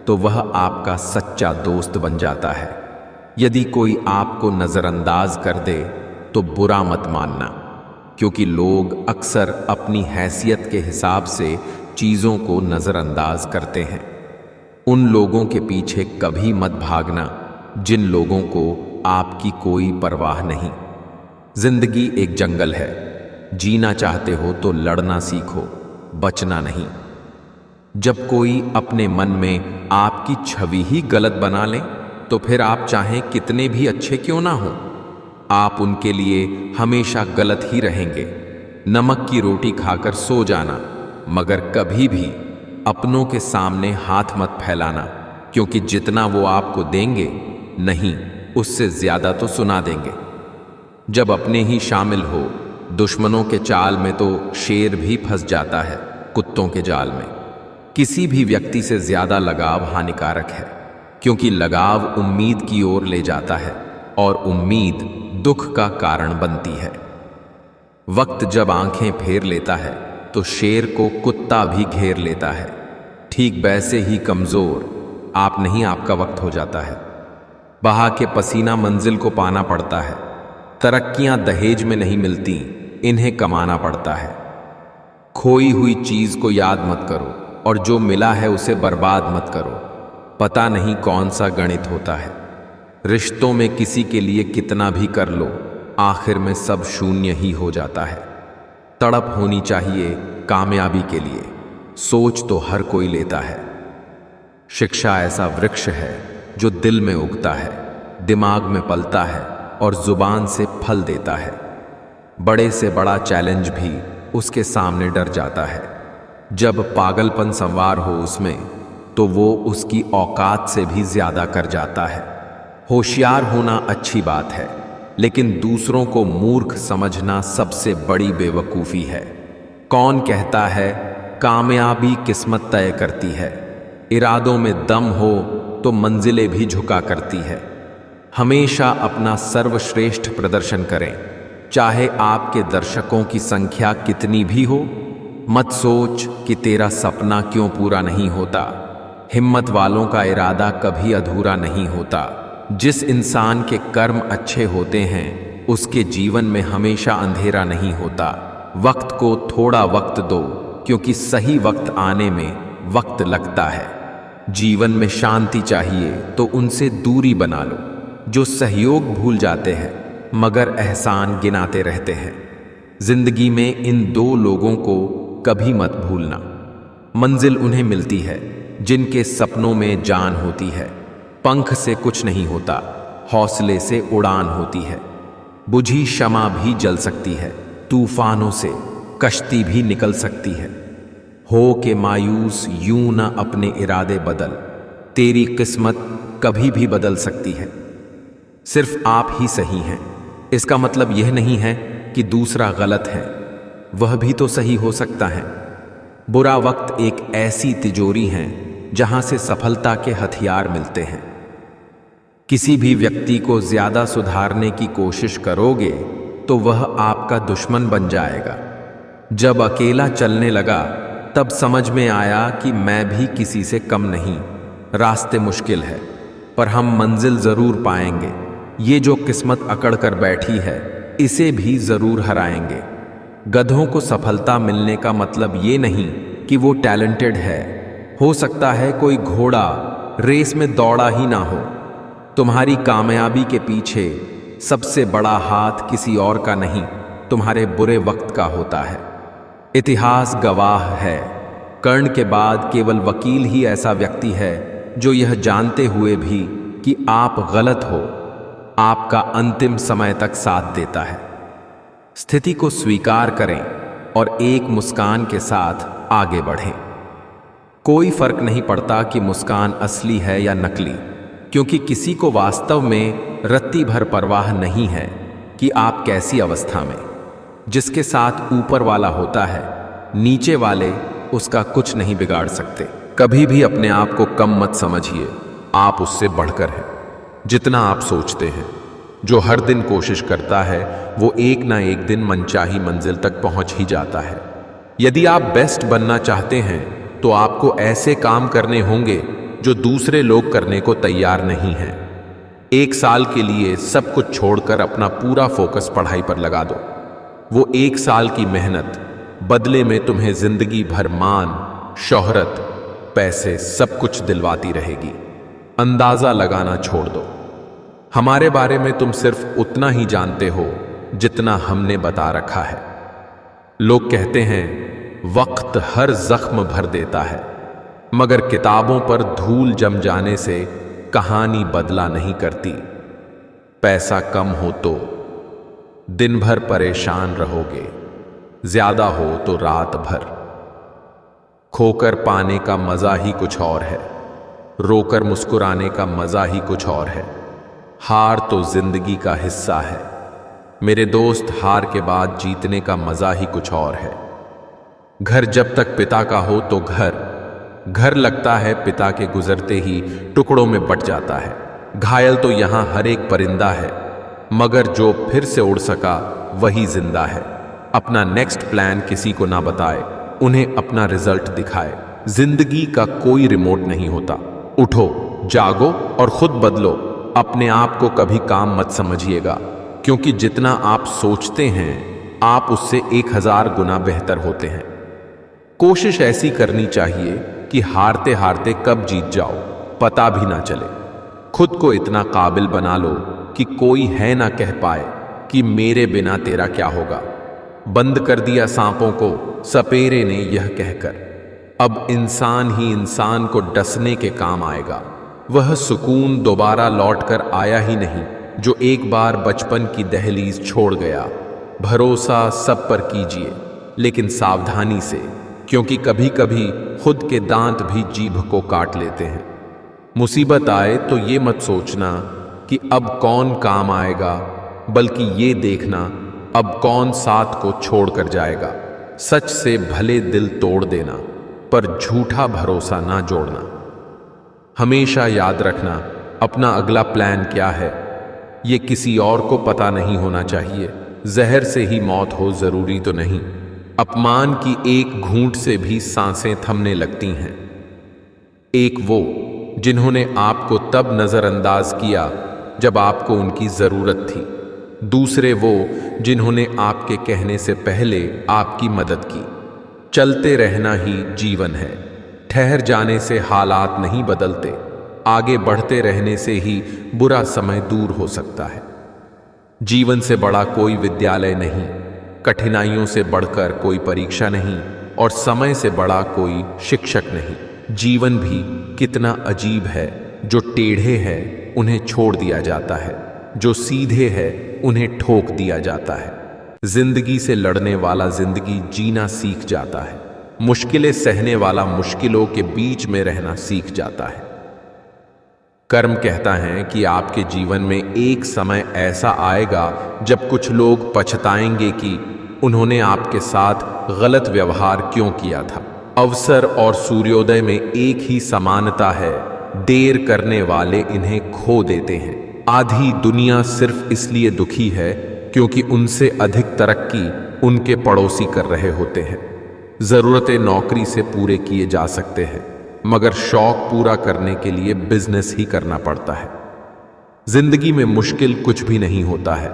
तो वह आपका सच्चा दोस्त बन जाता है। यदि कोई आपको नज़रअंदाज कर दे तो बुरा मत मानना, क्योंकि लोग अक्सर अपनी हैसियत के हिसाब से चीज़ों को नज़रअंदाज करते हैं। उन लोगों के पीछे कभी मत भागना जिन लोगों को आपकी कोई परवाह नहीं। जिंदगी एक जंगल है, जीना चाहते हो तो लड़ना सीखो, बचना नहीं। जब कोई अपने मन में आपकी छवि ही गलत बना ले तो फिर आप चाहें कितने भी अच्छे क्यों ना हो, आप उनके लिए हमेशा गलत ही रहेंगे। नमक की रोटी खाकर सो जाना, मगर कभी भी अपनों के सामने हाथ मत फैलाना, क्योंकि जितना वो आपको देंगे नहीं, उससे ज्यादा तो सुना देंगे। जब अपने ही शामिल हो दुश्मनों के चाल में तो शेर भी फंस जाता है कुत्तों के जाल में। किसी भी व्यक्ति से ज्यादा लगाव हानिकारक है, क्योंकि लगाव उम्मीद की ओर ले जाता है और उम्मीद दुख का कारण बनती है। वक्त जब आंखें फेर लेता है तो शेर को कुत्ता भी घेर लेता है। ठीक वैसे ही कमजोर आप नहीं, आपका वक्त हो जाता है। बहा के पसीना मंजिल को पाना पड़ता है। तरक्कियां दहेज में नहीं मिलती, इन्हें कमाना पड़ता है। खोई हुई चीज को याद मत करो और जो मिला है उसे बर्बाद मत करो। पता नहीं कौन सा गणित होता है। रिश्तों में किसी के लिए कितना भी कर लो, आखिर में सब शून्य ही हो जाता है। तड़प होनी चाहिए कामयाबी के लिए, सोच तो हर कोई लेता है। शिक्षा ऐसा वृक्ष है जो दिल में उगता है, दिमाग में पलता है और जुबान से फल देता है। बड़े से बड़ा चैलेंज भी उसके सामने डर जाता है। जब पागलपन संवार हो उसमें, तो वो उसकी औकात से भी ज्यादा कर जाता है। होशियार होना अच्छी बात है, लेकिन दूसरों को मूर्ख समझना सबसे बड़ी बेवकूफी है। कौन कहता है कामयाबी किस्मत तय करती है? इरादों में दम हो तो मंजिलें भी झुका करती है। हमेशा अपना सर्वश्रेष्ठ प्रदर्शन करें, चाहे आपके दर्शकों की संख्या कितनी भी हो। मत सोच कि तेरा सपना क्यों पूरा नहीं होता। हिम्मत वालों का इरादा कभी अधूरा नहीं होता। जिस इंसान के कर्म अच्छे होते हैं, उसके जीवन में हमेशा अंधेरा नहीं होता। वक्त को थोड़ा वक्त दो, क्योंकि सही वक्त आने में वक्त लगता है। जीवन में शांति चाहिए तो उनसे दूरी बना लो जो सहयोग भूल जाते हैं मगर एहसान गिनाते रहते हैं। जिंदगी में इन दो लोगों को कभी मत भूलना। मंजिल उन्हें मिलती है जिनके सपनों में जान होती है। पंख से कुछ नहीं होता, हौसले से उड़ान होती है। बुझी शमा भी जल सकती है, तूफानों से कश्ती भी निकल सकती है। हो के मायूस यूं न अपने इरादे बदल, तेरी किस्मत कभी भी बदल सकती है। सिर्फ आप ही सही हैं, इसका मतलब यह नहीं है कि दूसरा गलत है, वह भी तो सही हो सकता है। बुरा वक्त एक ऐसी तिजोरी है जहां से सफलता के हथियार मिलते हैं। किसी भी व्यक्ति को ज्यादा सुधारने की कोशिश करोगे तो वह आपका दुश्मन बन जाएगा। जब अकेला चलने लगा तब समझ में आया कि मैं भी किसी से कम नहीं। रास्ते मुश्किल है पर हम मंजिल जरूर पाएंगे। ये जो किस्मत अकड़ कर बैठी है, इसे भी जरूर हराएंगे। गधों को सफलता मिलने का मतलब ये नहीं कि वो टैलेंटेड है। हो सकता है कोई घोड़ा रेस में दौड़ा ही ना हो। तुम्हारी कामयाबी के पीछे सबसे बड़ा हाथ किसी और का नहीं, तुम्हारे बुरे वक्त का होता है। इतिहास गवाह है, कर्ण के बाद केवल वकील ही ऐसा व्यक्ति है जो यह जानते हुए भी कि आप गलत हो, आपका अंतिम समय तक साथ देता है। स्थिति को स्वीकार करें और एक मुस्कान के साथ आगे बढ़ें। कोई फर्क नहीं पड़ता कि मुस्कान असली है या नकली, क्योंकि किसी को वास्तव में रत्ती भर परवाह नहीं है कि आप कैसी अवस्था में। जिसके साथ ऊपर वाला होता है, नीचे वाले उसका कुछ नहीं बिगाड़ सकते। कभी भी अपने आप को कम मत समझिए, आप उससे बढ़कर हैं। जितना आप सोचते हैं, जो हर दिन कोशिश करता है वो एक ना एक दिन मनचाही मंजिल तक पहुंच ही जाता है। यदि आप बेस्ट बनना चाहते हैं तो आपको ऐसे काम करने होंगे जो दूसरे लोग करने को तैयार नहीं हैं। 1 साल के लिए सब कुछ छोड़कर अपना पूरा फोकस पढ़ाई पर लगा दो। वो 1 साल की मेहनत बदले में तुम्हें जिंदगी भर मान, शोहरत, पैसे सब कुछ दिलवाती रहेगी। अंदाजा लगाना छोड़ दो। हमारे बारे में तुम सिर्फ उतना ही जानते हो जितना हमने बता रखा है। लोग कहते हैं वक्त हर जख्म भर देता है, मगर किताबों पर धूल जम जाने से कहानी बदला नहीं करती। पैसा कम हो तो दिन भर परेशान रहोगे, ज्यादा हो तो रात भर। खोकर पाने का मजा ही कुछ और है, रोकर मुस्कुराने का मजा ही कुछ और है। हार तो जिंदगी का हिस्सा है मेरे दोस्त, हार के बाद जीतने का मजा ही कुछ और है। घर जब तक पिता का हो तो घर लगता है पिता के गुजरते ही टुकड़ों में बट जाता है। घायल तो यहां हर एक परिंदा है, मगर जो फिर से उड़ सका वही जिंदा है। अपना नेक्स्ट प्लान किसी को ना बताए, उन्हें अपना रिजल्ट दिखाए। जिंदगी का कोई रिमोट नहीं होता। उठो, जागो और खुद बदलो। अपने आप को कभी काम मत समझिएगा, क्योंकि जितना आप सोचते हैं आप उससे 1000 गुना बेहतर होते हैं। कोशिश ऐसी करनी चाहिए कि हारते हारते कब जीत जाओ पता भी ना चले। खुद को इतना काबिल बना लो कि कोई है ना कह पाए कि मेरे बिना तेरा क्या होगा। बंद कर दिया सांपों को सपेरे ने यह कहकर, अब इंसान ही इंसान को डसने के काम आएगा। वह सुकून दोबारा लौट कर आया ही नहीं जो एक बार बचपन की दहलीज छोड़ गया। भरोसा सब पर कीजिए, लेकिन सावधानी से, क्योंकि कभी कभी खुद के दांत भी जीभ को काट लेते हैं। मुसीबत आए तो ये मत सोचना कि अब कौन काम आएगा, बल्कि ये देखना अब कौन साथ को छोड़ कर जाएगा। सच से भले दिल तोड़ देना, पर झूठा भरोसा ना जोड़ना। हमेशा याद रखना अपना अगला प्लान क्या है, ये किसी और को पता नहीं होना चाहिए। जहर से ही मौत हो जरूरी तो नहीं। अपमान की एक घूंट से भी सांसें थमने लगती हैं। एक वो जिन्होंने आपको तब नजरअंदाज किया जब आपको उनकी जरूरत थी। दूसरे वो जिन्होंने आपके कहने से पहले आपकी मदद की। चलते रहना ही जीवन है। ठहर जाने से हालात नहीं बदलते, आगे बढ़ते रहने से ही बुरा समय दूर हो सकता है। जीवन से बड़ा कोई विद्यालय नहीं, कठिनाइयों से बढ़कर कोई परीक्षा नहीं, और समय से बड़ा कोई शिक्षक नहीं। जीवन भी कितना अजीब है, जो टेढ़े हैं उन्हें छोड़ दिया जाता है, जो सीधे हैं उन्हें ठोक दिया जाता है। जिंदगी से लड़ने वाला जिंदगी जीना सीख जाता है। मुश्किलें सहने वाला मुश्किलों के बीच में रहना सीख जाता है। कर्म कहता है कि आपके जीवन में एक समय ऐसा आएगा जब कुछ लोग पछताएंगे कि उन्होंने आपके साथ गलत व्यवहार क्यों किया था। अवसर और सूर्योदय में एक ही समानता है, देर करने वाले इन्हें खो देते हैं। आधी दुनिया सिर्फ इसलिए दुखी है क्योंकि उनसे अधिक तरक्की उनके पड़ोसी कर रहे होते हैं। जरूरतें नौकरी से पूरे किए जा सकते हैं, मगर शौक पूरा करने के लिए बिजनेस ही करना पड़ता है। जिंदगी में मुश्किल कुछ भी नहीं होता है,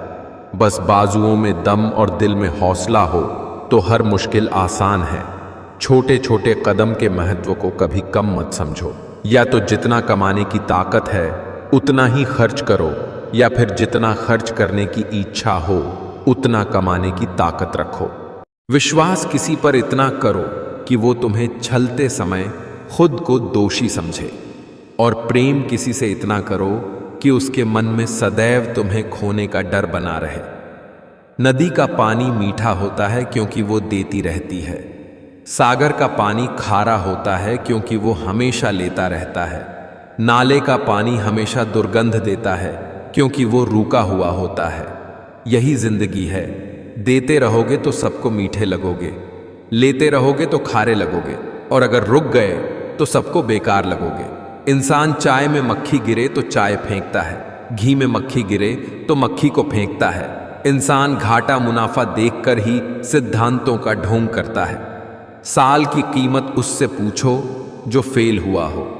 बस बाजुओं में दम और दिल में हौसला हो तो हर मुश्किल आसान है। छोटे छोटे कदम के महत्व को कभी कम मत समझो। या तो जितना कमाने की ताकत है उतना ही खर्च करो, या फिर जितना खर्च करने की इच्छा हो उतना कमाने की ताकत रखो। विश्वास किसी पर इतना करो कि वो तुम्हें छलते समय खुद को दोषी समझे, और प्रेम किसी से इतना करो कि उसके मन में सदैव तुम्हें खोने का डर बना रहे। नदी का पानी मीठा होता है क्योंकि वो देती रहती है। सागर का पानी खारा होता है क्योंकि वो हमेशा लेता रहता है। नाले का पानी हमेशा दुर्गंध देता है क्योंकि वो रुका हुआ होता है। यही जिंदगी है, देते रहोगे तो सबको मीठे लगोगे, लेते रहोगे तो खारे लगोगे, और अगर रुक गए तो सबको बेकार लगोगे। इंसान चाय में मक्खी गिरे तो चाय फेंकता है, घी में मक्खी गिरे तो मक्खी को फेंकता है। इंसान घाटा मुनाफा देखकर ही सिद्धांतों का ढोंग करता है। साल की कीमत उससे पूछो जो फेल हुआ हो।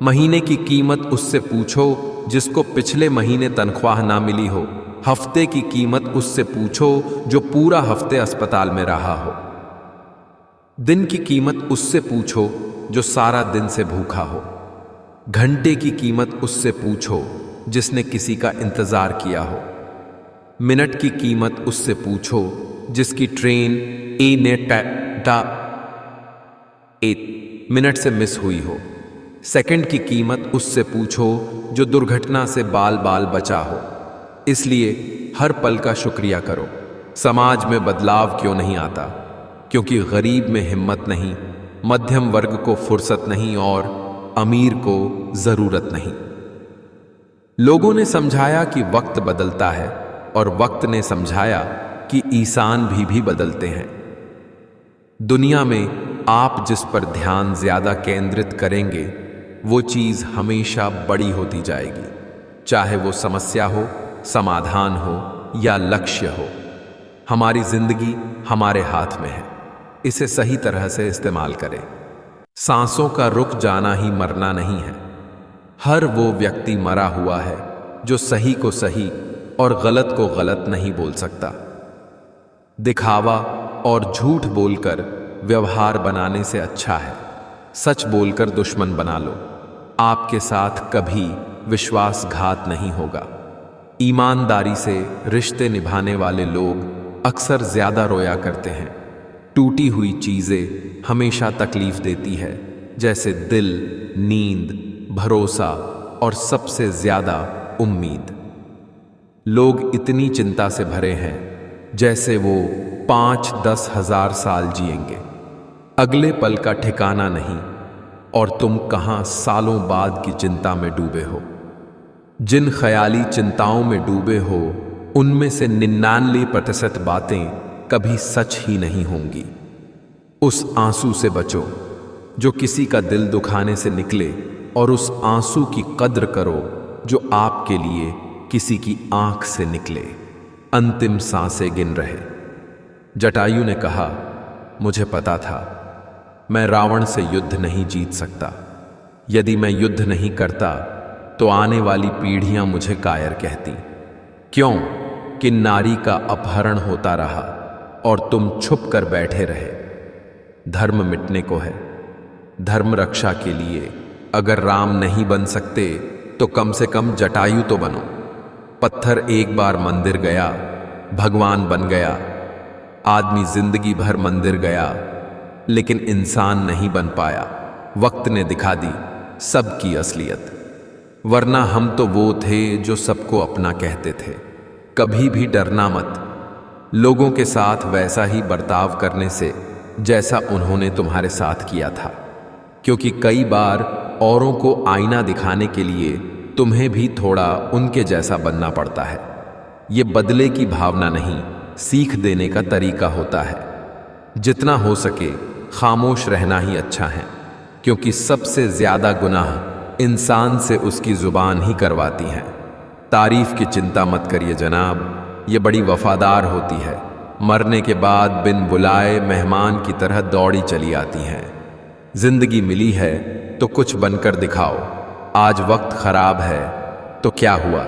महीने की कीमत उससे पूछो जिसको पिछले महीने तनख्वाह ना मिली हो। हफ्ते की कीमत उससे पूछो जो पूरा हफ्ते अस्पताल में रहा हो। दिन की कीमत उससे पूछो जो सारा दिन से भूखा हो। घंटे की कीमत उससे पूछो जिसने किसी का इंतजार किया हो। मिनट की कीमत उससे पूछो जिसकी ट्रेन एक मिनट से मिस हुई हो। सेकंड की कीमत उससे पूछो जो दुर्घटना से बाल बाल बचा हो। इसलिए हर पल का शुक्रिया करो। समाज में बदलाव क्यों नहीं आता? क्योंकि गरीब में हिम्मत नहीं, मध्यम वर्ग को फुर्सत नहीं, और अमीर को जरूरत नहीं। लोगों ने समझाया कि वक्त बदलता है, और वक्त ने समझाया कि इंसान भी बदलते हैं। दुनिया में आप जिस पर ध्यान ज्यादा केंद्रित करेंगे वो चीज हमेशा बड़ी होती जाएगी, चाहे वो समस्या हो, समाधान हो या लक्ष्य हो। हमारी जिंदगी हमारे हाथ में है, इसे सही तरह से इस्तेमाल करें। सांसों का रुक जाना ही मरना नहीं है। हर वो व्यक्ति मरा हुआ है जो सही को सही और गलत को गलत नहीं बोल सकता। दिखावा और झूठ बोलकर व्यवहार बनाने से अच्छा है सच बोलकर दुश्मन बना लो। आपके साथ कभी विश्वासघात नहीं होगा। ईमानदारी से रिश्ते निभाने वाले लोग अक्सर ज्यादा रोया करते हैं। टूटी हुई चीजें हमेशा तकलीफ देती है, जैसे दिल, नींद, भरोसा और सबसे ज्यादा उम्मीद। लोग इतनी चिंता से भरे हैं जैसे वो 5-10 हजार साल जिएंगे। अगले पल का ठिकाना नहीं और तुम कहां सालों बाद की चिंता में डूबे हो। जिन ख्याली चिंताओं में डूबे हो उनमें से 99% बातें कभी सच ही नहीं होंगी। उस आंसू से बचो जो किसी का दिल दुखाने से निकले और उस आंसू की कद्र करो जो आपके लिए किसी की आंख से निकले। अंतिम सांसें गिन रहे। जटायु ने कहा, मुझे पता था मैं रावण से युद्ध नहीं जीत सकता। यदि मैं युद्ध नहीं करता तो आने वाली पीढ़ियां मुझे कायर कहती। क्यों कि नारी का अपहरण होता रहा और तुम छुप कर बैठे रहे। धर्म मिटने को है। धर्म रक्षा के लिए अगर राम नहीं बन सकते तो कम से कम जटायु तो बनो। पत्थर एक बार मंदिर गया, भगवान बन गया। आदमी जिंदगी भर मंदिर गया लेकिन इंसान नहीं बन पाया। वक्त ने दिखा दी सबकी असलियत। वरना हम तो वो थे जो सबको अपना कहते थे। कभी भी डरना मत लोगों के साथ वैसा ही बर्ताव करने से जैसा उन्होंने तुम्हारे साथ किया था, क्योंकि कई बार औरों को आईना दिखाने के लिए तुम्हें भी थोड़ा उनके जैसा बनना पड़ता है। ये बदले की भावना नहीं, सीख देने का तरीका होता है। जितना हो सके खामोश रहना ही अच्छा है, क्योंकि सबसे ज्यादा गुनाह इंसान से उसकी जुबान ही करवाती है। तारीफ की चिंता मत करिए जनाब, ये बड़ी वफादार होती है। मरने के बाद बिन बुलाए मेहमान की तरह दौड़ी चली आती हैं। जिंदगी मिली है तो कुछ बनकर दिखाओ। आज वक्त खराब है तो क्या हुआ,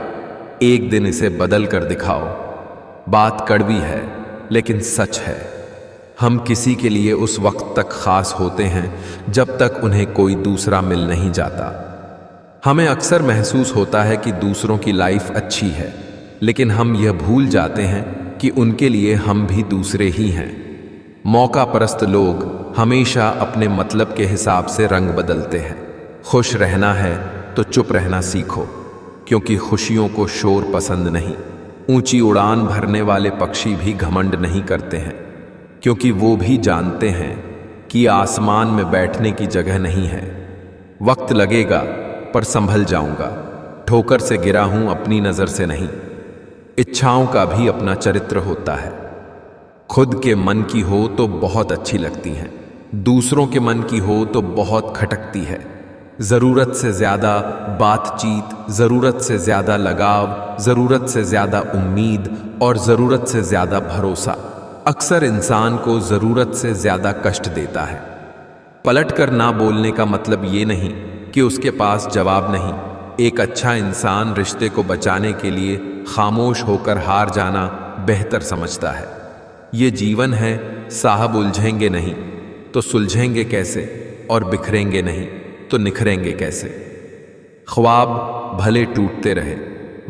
एक दिन इसे बदल कर दिखाओ। बात कड़वी है लेकिन सच है। हम किसी के लिए उस वक्त तक खास होते हैं जब तक उन्हें कोई दूसरा मिल नहीं जाता। हमें अक्सर महसूस होता है कि दूसरों की लाइफ अच्छी है, लेकिन हम यह भूल जाते हैं कि उनके लिए हम भी दूसरे ही हैं। मौका परस्त लोग हमेशा अपने मतलब के हिसाब से रंग बदलते हैं। खुश रहना है तो चुप रहना सीखो, क्योंकि खुशियों को शोर पसंद नहीं। ऊंची उड़ान भरने वाले पक्षी भी घमंड नहीं करते हैं, क्योंकि वो भी जानते हैं कि आसमान में बैठने की जगह नहीं है। वक्त लगेगा पर संभल जाऊंगा। ठोकर से गिरा हूं अपनी नजर से नहीं। इच्छाओं का भी अपना चरित्र होता है। खुद के मन की हो तो बहुत अच्छी लगती हैं, दूसरों के मन की हो तो बहुत खटकती है। जरूरत से ज्यादा बातचीत, जरूरत से ज्यादा लगाव, जरूरत से ज्यादा उम्मीद और जरूरत से ज्यादा भरोसा अक्सर इंसान को जरूरत से ज्यादा कष्ट देता है। पलट कर ना बोलने का मतलब ये नहीं कि उसके पास जवाब नहीं। एक अच्छा इंसान रिश्ते को बचाने के लिए खामोश होकर हार जाना बेहतर समझता है। ये जीवन है, साहब उलझेंगे नहीं तो सुलझेंगे कैसे, और बिखरेंगे नहीं तो निखरेंगे कैसे। ख्वाब भले टूटते रहे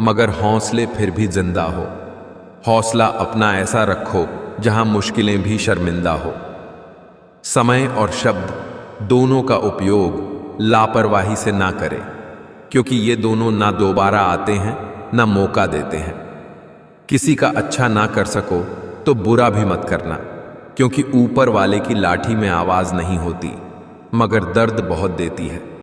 मगर हौसले फिर भी जिंदा हो। हौसला अपना ऐसा रखो जहां मुश्किलें भी शर्मिंदा हो। समय और शब्द दोनों का उपयोग लापरवाही से ना करें, क्योंकि ये दोनों ना दोबारा आते हैं ना मौका देते हैं। किसी का अच्छा ना कर सको तो बुरा भी मत करना, क्योंकि ऊपर वाले की लाठी में आवाज नहीं होती मगर दर्द बहुत देती है।